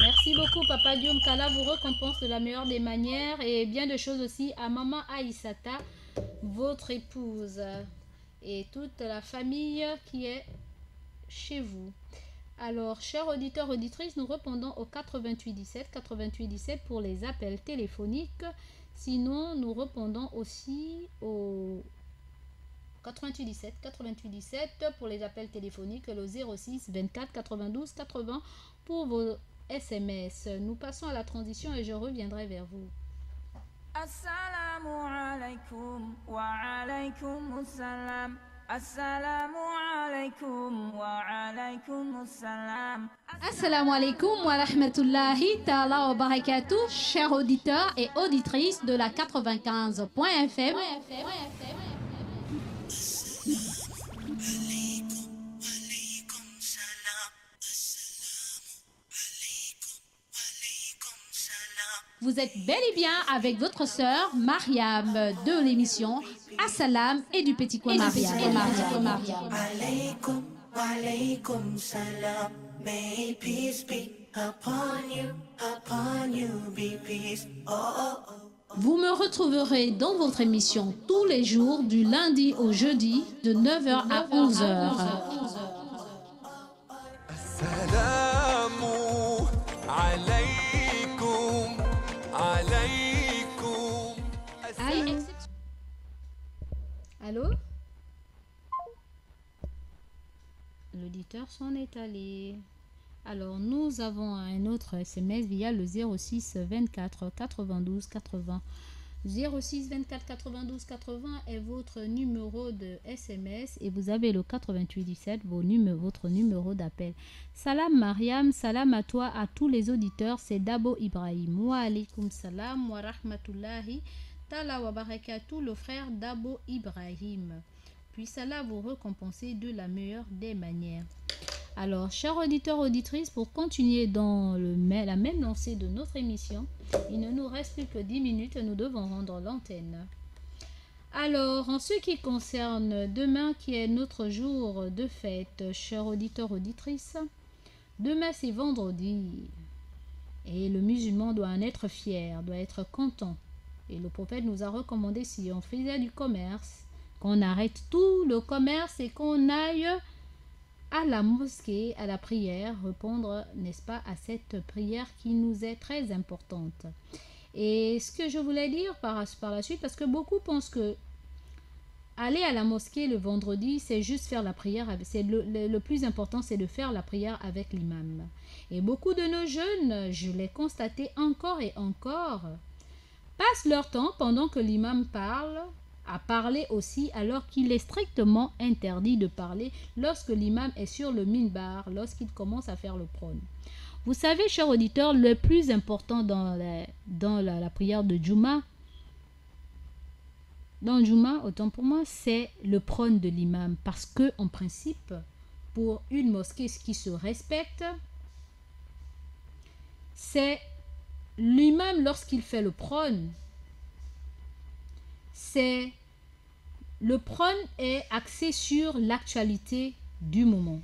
Merci beaucoup, papa Dieu. Qu'Allah vous récompense de la meilleure des manières et bien de choses aussi à maman Aïssata, votre épouse et toute la famille qui est chez vous. Alors, chers auditeurs, auditrices, nous répondons au 88 17 pour les appels téléphoniques. Sinon, nous répondons aussi au 88 17 pour les appels téléphoniques, le 06 24 92 80 pour vos SMS. Nous passons à la transition et je reviendrai vers vous. Assalamu alaikum wa alaikum assalam. Assalamu alaikum wa alaikum assalam. Assalamu alaikum wa rahmatullahi ta'ala wa barakatuh, chers auditeurs et auditrices de la 95.fm. Vous êtes bel et bien avec votre sœur Mariam de l'émission Assalam et du Petit Coin Mariam. Alaykum, alaykum salam. May peace be upon you, be peace. Oh, oh, oh. Vous me retrouverez dans votre émission tous les jours du lundi au jeudi de 9h à 11h. Assalamu alaykum, alaykum. Allô? Allô? L'auditeur s'en est allé. Alors, nous avons un autre SMS via le 06 24 92 80. 06 24 92 80 est votre numéro de SMS et vous avez le 88 17, votre numéro d'appel. Salam Mariam, salam à toi, à tous les auditeurs, c'est Dabo Ibrahim. Wa alaikum salam wa rahmatullahi ta'ala wa barakatuh, le frère Dabo Ibrahim. Puisse Allah vous récompenser de la meilleure des manières. Alors, chers auditeurs, auditrices, pour continuer dans la même lancée de notre émission, il ne nous reste plus que 10 minutes, nous devons rendre l'antenne. Alors, en ce qui concerne demain, qui est notre jour de fête, chers auditeurs, auditrices, demain c'est vendredi, et le musulman doit en être fier, doit être content. Et le prophète nous a recommandé, si on faisait du commerce, qu'on arrête tout le commerce et qu'on aille à la mosquée, à la prière, répondre, n'est-ce pas, à cette prière qui nous est très importante. Et ce que je voulais dire par la suite, parce que beaucoup pensent que aller à la mosquée le vendredi, c'est juste faire la prière, c'est le plus important, c'est de faire la prière avec l'imam. Et beaucoup de nos jeunes, je l'ai constaté encore et encore, passent leur temps pendant que l'imam parle, à parler aussi alors qu'il est strictement interdit de parler lorsque l'imam est sur le minbar, lorsqu'il commence à faire le prône. Vous savez, chers auditeurs, le plus important dans la prière de Juma, dans Juma, autant pour moi, c'est le prône de l'imam. Parce que, en principe, pour une mosquée qui se respecte, c'est l'imam lorsqu'il fait le prône. Le prône est axé sur l'actualité du moment.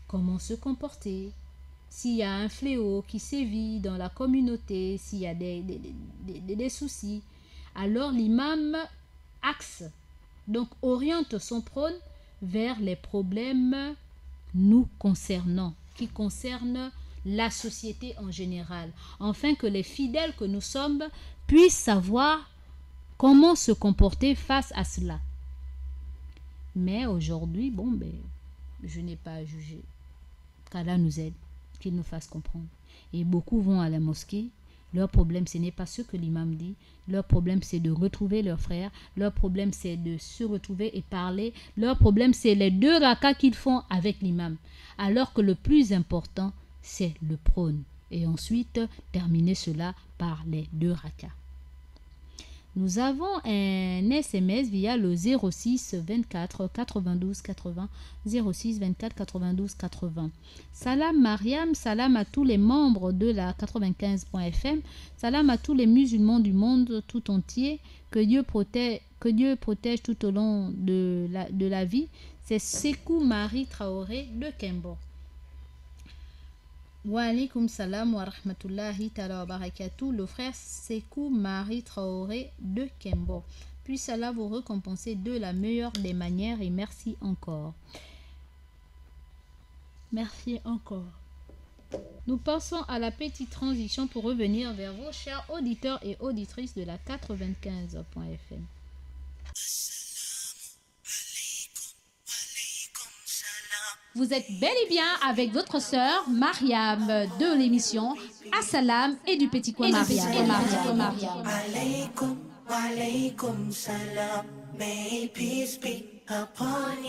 Comment se comporter? S'il y a un fléau qui sévit dans la communauté, s'il y a des soucis, alors l'imam axe, donc oriente son prône vers les problèmes nous concernant, qui concernent la société en général, afin que les fidèles que nous sommes puissent savoir comment se comporter face à cela. Mais aujourd'hui, je n'ai pas à juger. Qu'Allah nous aide, qu'il nous fasse comprendre. Et beaucoup vont à la mosquée Leur problème, ce n'est pas ce que l'imam dit. Leur problème, c'est de retrouver leurs frères. Leur problème, c'est de se retrouver et parler. Leur problème, c'est les 2 rakas qu'ils font avec l'imam. Alors que le plus important, c'est le prône. Et ensuite, terminer cela par les 2 rakas. Nous avons un SMS via le 06 24 92 80 06 24 92 80. Salam Mariam, salam à tous les membres de la 95.fm, salam à tous les musulmans du monde tout entier, que Dieu protège tout au long de la vie. C'est Sekou Marie Traoré de Kembo. Wa alaykoum salam wa rahmatullahi ta'ala wa barakatuh, le frère Sekou Marie Traoré de Kembo. Puisse Allah vous récompenser de la meilleure des manières et merci encore. Merci encore. Nous passons à la petite transition pour revenir vers vos chers auditeurs et auditrices de la 95.fm. Vous êtes bel et bien avec votre sœur Mariam de l'émission Assalam et du petit coin Mariam. Alaykum, alaykum salam. May peace be upon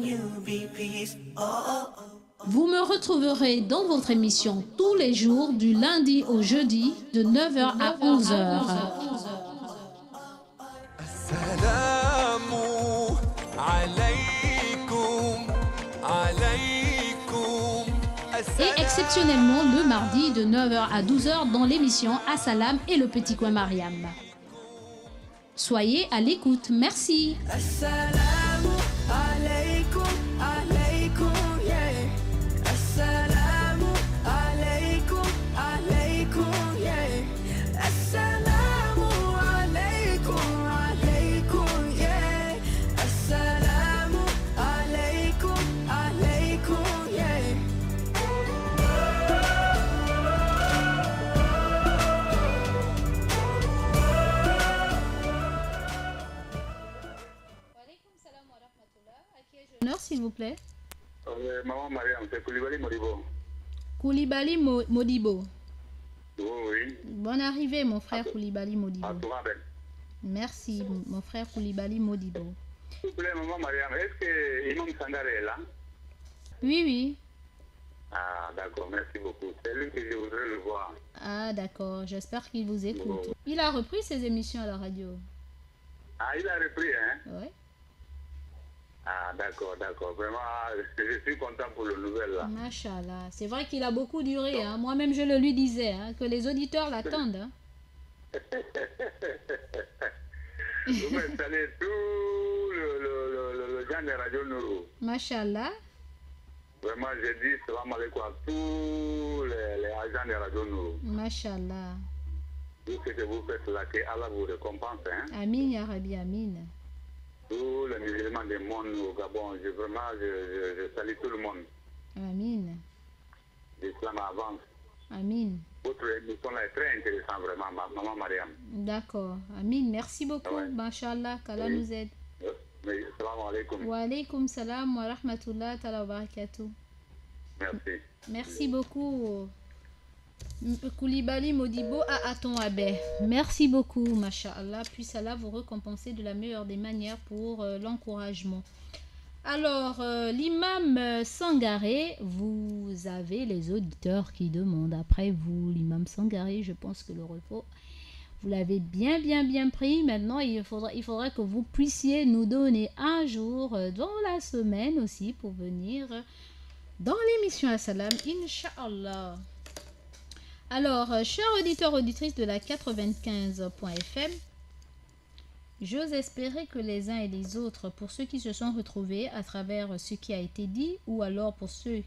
you be peace. Oh, oh, oh. Vous me retrouverez dans votre émission tous les jours du lundi au jeudi de 9h à 11h. Assalamu alaykum, alaykum. Et exceptionnellement le mardi de 9h à 12h dans l'émission Assalam et le petit coin Mariam. Soyez à l'écoute, merci. Assalamu alaykum, alaykum, yeah. Assalamu alaykum, alaykum, yeah. Assalamu alaykum, alaykum, yeah. Assalamu alaykum, alaykum, yeah. Honneur, s'il vous plaît. Maman Mariam, c'est Koulibaly Modibo. Koulibaly Modibo. Oui, oui. Bonne arrivée, mon frère Koulibaly Modibo. À toi, Ben. Merci, mon frère Koulibaly Modibo. S'il vous plaît, Maman Mariam, est-ce que Imam Sangare est là? Oui, oui. Ah, d'accord, merci beaucoup. C'est lui que je voudrais le voir. Ah, d'accord. J'espère qu'il vous écoute. Il a repris ses émissions à la radio. Ah, il a repris, hein? Oui. Ah, d'accord, d'accord. Vraiment, je suis content pour le nouvel, là. Machallah. C'est vrai qu'il a beaucoup duré. Hein. Moi-même, je le lui disais, hein, que les auditeurs l'attendent. Hein. Vous m'installez tout le genre de Radio Nourou. Machallah. Vraiment, je dis salam alaikum à tous les agents de Radio Nourou. Machallah. Tout ce que vous faites là, que Allah vous récompense. Hein. Amin, ya Rabbi, amin. Tous les musulmans du monde au Gabon, je salue tout le monde. Amin. L'islam avance. Amin. Votre émission là est très intéressante, vraiment, Maman Mariam. D'accord. Amin. Merci beaucoup. Ouais. Machallah, qu'Allah Oui. nous aide. Mais, salam alaikum. Wa alaykum salam wa rahmatullah ta'ala wa barakatuh. Merci. Merci beaucoup. Koulibaly Modibo à Aton Abbé. Merci beaucoup, Masha'Allah. Puisse Allah vous récompenser de la meilleure des manières pour l'encouragement. Alors, l'imam Sangaré, vous avez les auditeurs qui demandent. Après vous, l'imam Sangaré, je pense que le repos, vous l'avez bien pris. Maintenant, il faudrait que vous puissiez nous donner un jour dans la semaine aussi pour venir dans l'émission Assalam, Inch'Allah. Alors, chers auditeurs, auditrices de la 95.fm, j'ose espérer que les uns et les autres, pour ceux qui se sont retrouvés à travers ce qui a été dit, ou alors pour ceux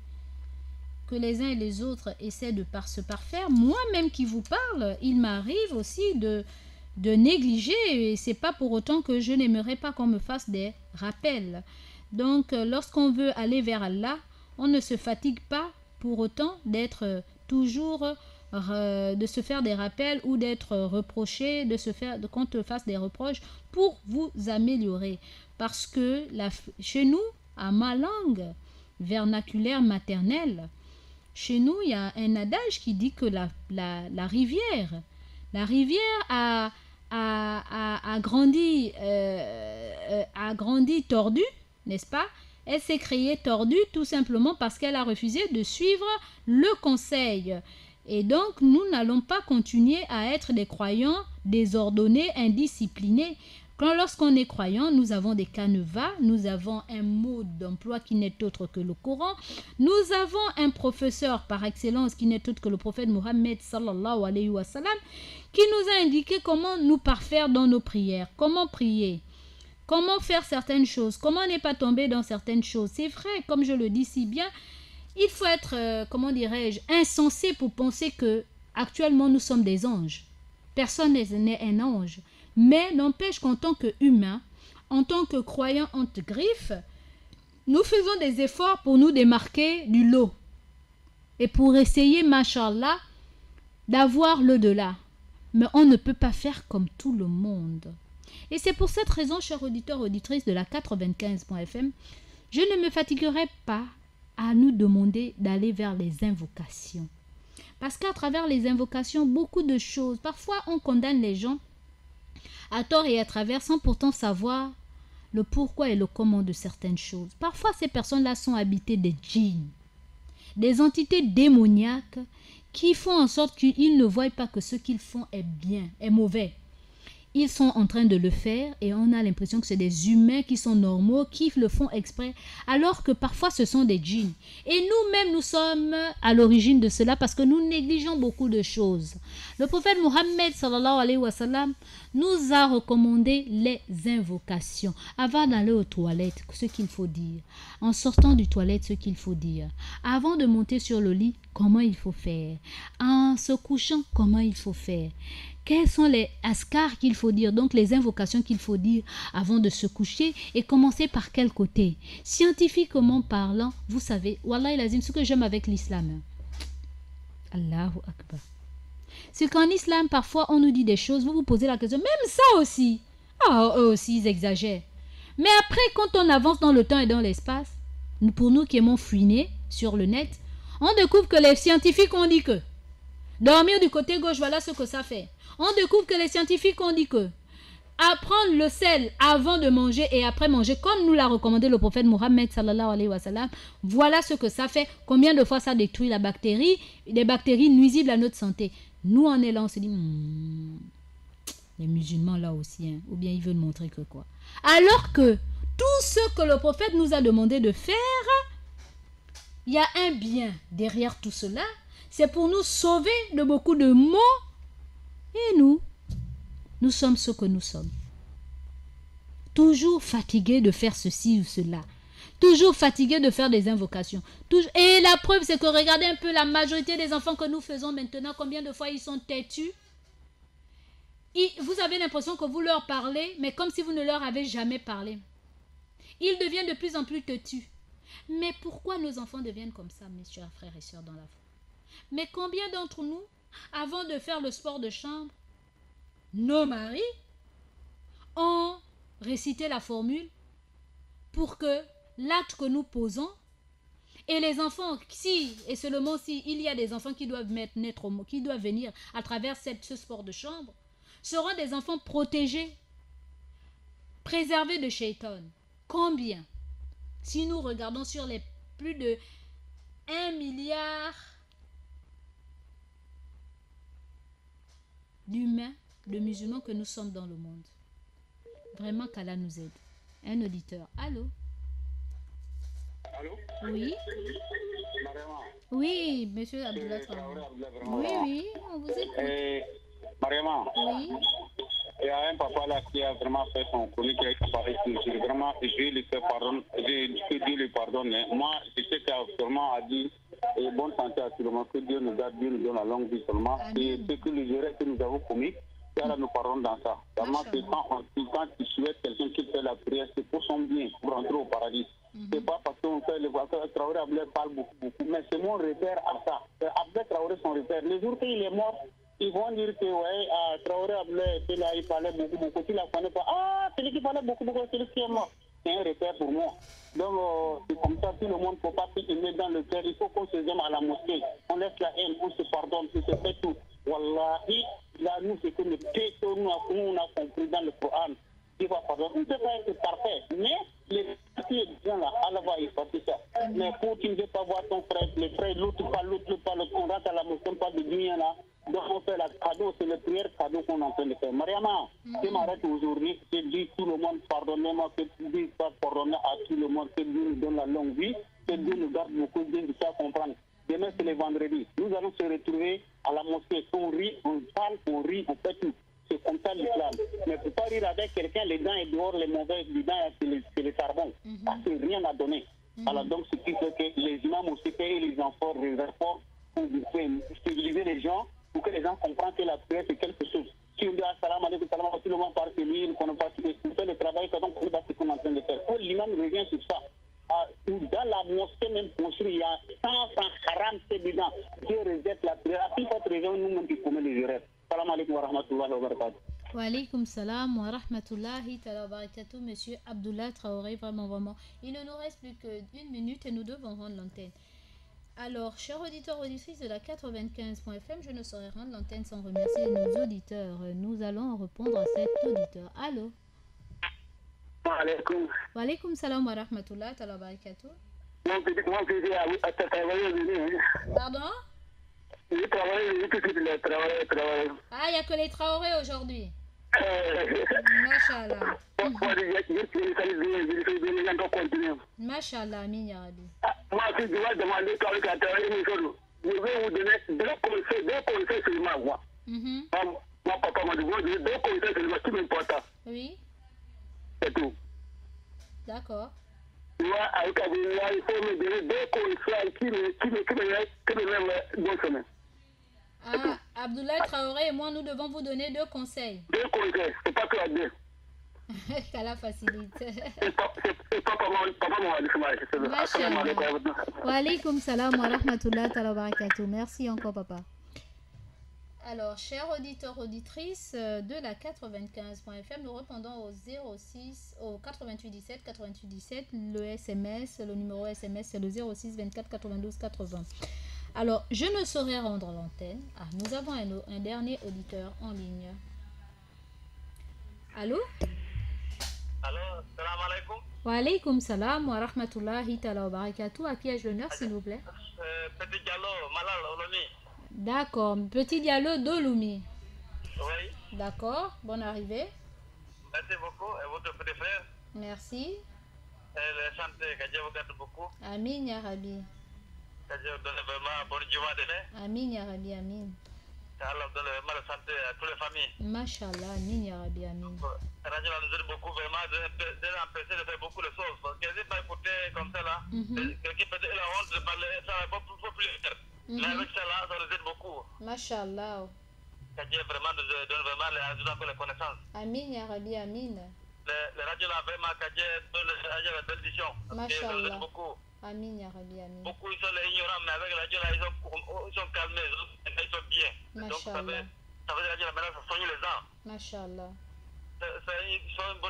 que les uns et les autres essaient de se parfaire, moi-même qui vous parle, il m'arrive aussi de négliger, et c'est pas pour autant que je n'aimerais pas qu'on me fasse des rappels. Donc, lorsqu'on veut aller vers Allah, on ne se fatigue pas pour autant d'être toujours de se faire des rappels ou d'être reproché, qu'on te fasse des reproches pour vous améliorer. Parce que chez nous, à ma langue vernaculaire maternelle, chez nous, il y a un adage qui dit que la rivière a grandi tordue, n'est-ce pas? Elle s'est créée tordue tout simplement parce qu'elle a refusé de suivre le conseil. Et donc, nous n'allons pas continuer à être des croyants désordonnés, indisciplinés. Lorsqu'on est croyant, nous avons des canevas, nous avons un mode d'emploi qui n'est autre que le Coran, nous avons un professeur par excellence qui n'est autre que le prophète Mohammed sallallahu alayhi wa sallam, qui nous a indiqué comment nous parfaire dans nos prières, comment prier, comment faire certaines choses, comment ne pas tomber dans certaines choses. C'est vrai, comme je le dis si bien, il faut être, insensé pour penser que actuellement nous sommes des anges. Personne n'est un ange. Mais n'empêche qu'en tant qu'humains, en tant que croyants entre griffes, nous faisons des efforts pour nous démarquer du lot. Et pour essayer, machallah, d'avoir l'au-delà. Mais on ne peut pas faire comme tout le monde. Et c'est pour cette raison, chers auditeurs, auditrices de la 95.fm, je ne me fatiguerai pas à nous demander d'aller vers les invocations. Parce qu'à travers les invocations, beaucoup de choses, parfois on condamne les gens à tort et à travers sans pourtant savoir le pourquoi et le comment de certaines choses. Parfois, ces personnes-là sont habitées des djinns, des entités démoniaques qui font en sorte qu'ils ne voient pas que ce qu'ils font est bien, est mauvais. Ils sont en train de le faire et on a l'impression que c'est des humains qui sont normaux, qui le font exprès, alors que parfois ce sont des djinns. Et nous-mêmes, nous sommes à l'origine de cela parce que nous négligeons beaucoup de choses. Le prophète Mohammed sallallahu alayhi wa sallam nous a recommandé les invocations. Avant d'aller aux toilettes, ce qu'il faut dire. En sortant du toilette, ce qu'il faut dire. Avant de monter sur le lit, comment il faut faire. En se couchant, comment il faut faire. Quels sont les askars qu'il faut dire, donc les invocations qu'il faut dire avant de se coucher et commencer par quel côté? Scientifiquement parlant, vous savez, Wallah lazim, ce que j'aime avec l'islam, Allahu Akbar, c'est qu'en islam, parfois, on nous dit des choses, vous vous posez la question, même ça aussi, eux aussi, ils exagèrent. Mais après, quand on avance dans le temps et dans l'espace, pour nous qui aimons fouiner sur le net, on découvre que les scientifiques ont dit que dormir du côté gauche, voilà ce que ça fait. On découvre que les scientifiques ont dit que apprendre le sel avant de manger et après manger, comme nous l'a recommandé le prophète Mohammed sallallahu alayhi wa sallam, voilà ce que ça fait. Combien de fois ça détruit la bactérie, des bactéries nuisibles à notre santé. Nous, on est là, on se dit, les musulmans là aussi, hein, ou bien ils veulent montrer que quoi. Alors que tout ce que le prophète nous a demandé de faire, il y a un bien derrière tout cela. C'est pour nous sauver de beaucoup de maux. Et nous sommes ce que nous sommes. Toujours fatigués de faire ceci ou cela. Toujours fatigués de faire des invocations. Et la preuve, c'est que regardez un peu la majorité des enfants que nous faisons maintenant, combien de fois ils sont têtus. Vous avez l'impression que vous leur parlez, mais comme si vous ne leur avez jamais parlé. Ils deviennent de plus en plus têtus. Mais pourquoi nos enfants deviennent comme ça, mes chers frères et sœurs dans la foi? Mais combien d'entre nous, avant de faire le sport de chambre, nos maris ont récité la formule pour que l'acte que nous posons, et les enfants, si, et seulement si, il y a des enfants qui doivent qui doivent venir à travers ce sport de chambre, seront des enfants protégés, préservés de Shaitan. Combien? Si nous regardons sur les plus de 1 milliard d'humains, de musulmans que nous sommes dans le monde. Vraiment qu'Allah nous aide. Un auditeur. Allô? Allô? Oui? Mariama. Oui, monsieur Abdullah Traoré. Oui, on vous écoute. Mariama. Oui? Il y a un papa là qui a vraiment fait son chronique qui a parlé sur vraiment, je lui fais pardon, que Dieu lui pardonne. Moi, je sais qu'actuellement a dit et bonne santé à tout le monde, que Dieu nous garde, Dieu nous donne la longue vie seulement. Et ce que les erreurs que nous avons commis, qu'Allah nous pardonne dans ça. Vraiment, c'est quand tu souhaites quelqu'un qui fait la prière, c'est pour son bien, pour entrer au paradis. C'est pas parce qu'on fait le voix que Traoré Abdel parle beaucoup, mais c'est mon repère à ça. Abdel Traoré, son repère. Le jour qu'il est mort, ils vont dire que ouais, Traoré Abdel était là, il parlait beaucoup, tu la connais pas. Ah, celui qui parlait beaucoup, c'est celui qui est mort. c'est un repère pour moi. Donc, c'est comme ça, tout le monde ne faut pas s'aimer dans le cœur. Il faut qu'on se aime à la mosquée. On laisse la haine, on se pardonne, on se fait tout. Wallahi, là, nous, c'est que le peu que nous, on a compris dans le Coran. Il va pardonner. On ne peut pas être parfait, mais les gens là, Allah va effacer ça. Mais pour tu ne veux pas voir ton frère, le frère, l'autre pas, on rentre à la mosquée, on parle de dunya là. Donc on fait la cadeau, c'est le prière cadeau qu'on est en train de faire. Mariama, je m'arrête aujourd'hui, je dis tout le monde, pardonnez-moi, que tu dis pas pardonner à tout le monde, que Dieu nous donne la longue vie, que Dieu nous garde beaucoup, Dieu nous fait comprendre. Demain c'est le vendredi, nous allons se retrouver à la mosquée, on rit, on parle, on rit, on fait tout. C'est comme ça l'islam. Mais il ne faut pas rire avec quelqu'un, les dents et dehors, les mauvais, les dents, c'est le charbon. Parce que rien n'a donné. Alors donc, ce qui fait que les imams aussi payent les enfants, les efforts pour civiliser les gens, pour que les gens comprennent que la prière c'est quelque chose. Si on dit salam alaikum, tout le monde parle que lui, il ne connaît pas ce qu'il fait, le travail, donc on ne sait pas ce qu'on est en train de faire. Quand l'imam revient sur ça, dans la mosquée même construite, il y a 100 haram, c'est dedans. Dieu rejette la prière. À plus forte raison, nous-mêmes qui commettons les erreurs. Salam alaikum wa rahmatullahi wa barakatuh. Wa alaykoum salam wa rahmatullahi wa barakatuh, monsieur Abdullah Traoré, vraiment. Il ne nous reste plus qu'une minute et nous devons rendre l'antenne. Alors, chers auditeurs, auditrices de la 95.fm, je ne saurais rendre l'antenne sans remercier nos auditeurs. Nous allons répondre à cet auditeur. Allô? Wa alaykoum salam wa rahmatullahi wa barakatuh. Pardon? Ah, il n'y a que les Traoré aujourd'hui. Machallah. Machallah, amin ya Rabbi. Moi, si je dois demander quelqu'un à travailler, je vais vous donner deux conseils seulement, moi. Mon papa m'a dit, deux conseils seulement, qui m'importe. Oui. C'est tout. D'accord. Moi, avec Abdullah, il faut me donner deux conseils qui me mettent bonne semaine. Ah, Abdoulaye Traoré et moi, nous devons vous donner deux conseils. Deux conseils, c'est pas que la deux. Qu'à la facilité. C'est pas papa m'a dit ça. Machallah. Wa alaykoum salam wa rahmatullahi wa barakatuh. Merci encore, papa. Alors, chers auditeurs, auditrices de la 95.fm, nous répondons au 88 17 88 17. Le SMS, le numéro SMS, c'est le 06 24 92 80. Alors, je ne saurais rendre l'antenne. Ah, nous avons un dernier auditeur en ligne. Allô? Allô, salam alaikum. Wa alaykoum salam wa rahmatullahi wa barakatuh. À qui ai-je l'honneur, s'il vous plaît? Petit Diallo, Malal, Olomi. D'accord. Petit Diallo d'Olomi. Oui. D'accord. Bonne arrivée. Merci beaucoup. Et votre petit frère? Merci. Et le santé, que Dieu vous garde beaucoup. Amin ya Rabbi. Que Dieu vous donne vraiment bonne journée demain. Amin ya Rabbi, amin. Que Allah vous donne vraiment la santé à toutes les familles. Mashallah, amin ya Rabbi, amin. Radio nous aide beaucoup vraiment d'empêcher de faire beaucoup de choses. Parce que si pas écouter comme ça là, quelqu'un peut être la honte de parler, ça va pas plus faire. Mais avec ça là, ça nous aide beaucoup. Mashallah. Que Dieu vraiment nous donne vraiment les connaissances. Amin ya Rabbi, amin. Les radios là vraiment, que Dieu donne la belle vision. Mashallah. Ça nous aide beaucoup. Amin ya Rabbi, amin. Beaucoup ils sont les ignorants, mais avec la radio là, ils sont calmés, ils sont bien. Donc ça veut dire que la radio là maintenant, ça soigne les gens. Mashallah. Ils sont un bon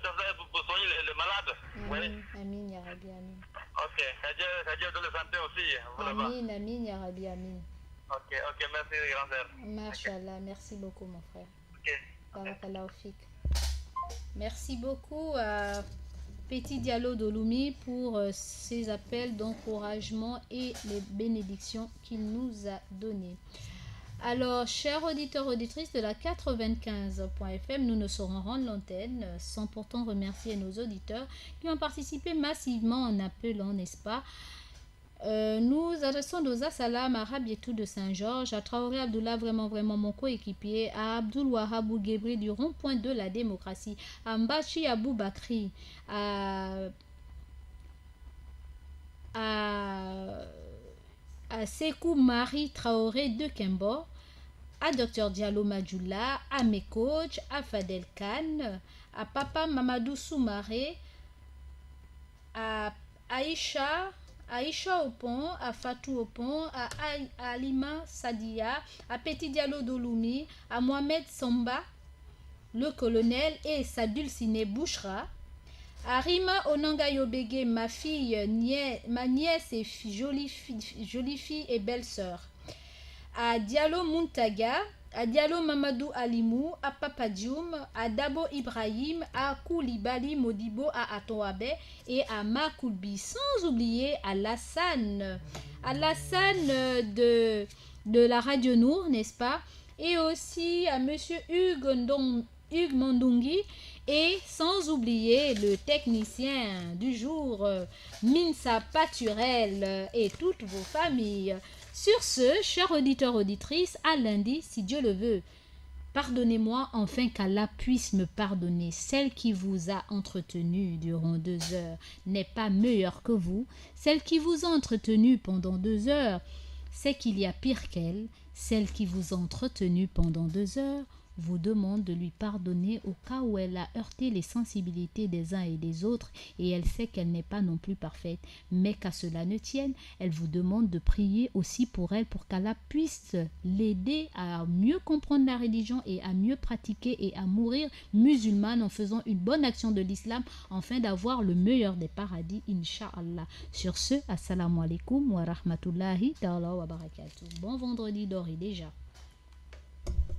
travail pour soigner les malades. Amin, amin ya Rabbi, amin. Ok, que Dieu donne la santé aussi. Amin, amin ya Rabbi, amin. Ok, merci grand frère. Mashallah, merci beaucoup mon frère. Ok. Barakallahu fik. Merci beaucoup à Petit Diallo d'Olomi pour ses appels d'encouragement et les bénédictions qu'il nous a données. Alors, chers auditeurs, auditrices de la 95.fm, nous ne saurons rendre l'antenne sans pourtant remercier nos auditeurs qui ont participé massivement en appelant, n'est-ce pas? Nous adressons nos assalam à Rabietou de Saint-Georges, à Traoré Abdullah, vraiment mon coéquipier, à Abdul Wahab Gebri du rond-point de la démocratie, à Mbachi Abou Bakri, à Sekou Marie Traoré de Kembo, à Dr Diallo Madjoula, à mes coachs, à Fadel Khan, à Papa Mamadou Soumaré, à Aïcha Opon, à Fatou Opon, à Alima Sadia, à Petit Diallo d'Olomi, à Mohamed Samba, le colonel et sa dulcinée Bouchra, Arima Onanga Yobege, ma fille, ma nièce et jolie fille et belle-sœur. À Diallo Muntaga, à Diallo Mamadou Alimou, à Papa Dioum, à Dabo Ibrahim, à Koulibaly Modibo, à Atoabe et à Makoulbi. Sans oublier à Lassane de la Radio Nour, n'est-ce pas? Et aussi à Monsieur Hugues Mandungi. Et sans oublier le technicien du jour, Minsa Paturel et toutes vos familles. Sur ce, chers auditeurs, auditrices, à lundi, si Dieu le veut. Pardonnez-moi, enfin qu'Allah puisse me pardonner. Celle qui vous a entretenu durant 2 heures n'est pas meilleure que vous. Celle qui vous a entretenu pendant 2 heures, c'est qu'il y a pire qu'elle. Celle qui vous a entretenu pendant 2 heures vous demande de lui pardonner au cas où elle a heurté les sensibilités des uns et des autres et elle sait qu'elle n'est pas non plus parfaite, mais qu'à cela ne tienne, elle vous demande de prier aussi pour elle pour qu'Allah puisse l'aider à mieux comprendre la religion et à mieux pratiquer et à mourir musulmane en faisant une bonne action de l'islam afin d'avoir le meilleur des paradis, Inch'Allah. Sur ce, assalamu alaikum wa rahmatullahi ta'ala wa barakatuh. Bon vendredi doré déjà.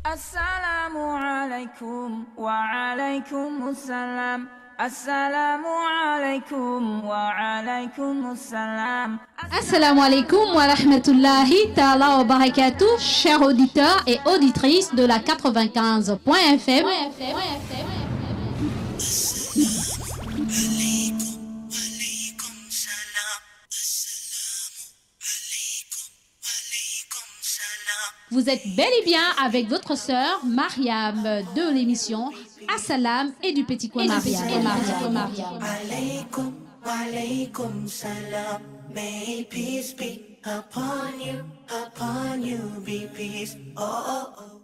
Assalamu alaikum wa alaikum assalam. Assalamu alaikum wa alaikum assalam. Assalamu alaikum wa rahmatullahi ta'ala wa barakatuh, chers auditeurs et auditrices de la 95.fm. Vous êtes bel et bien avec votre sœur Mariam de l'émission Assalam et du Petit Coin Mariam. Alaykum, alaykum salam. May peace be upon you, be peace. Oh, oh, oh.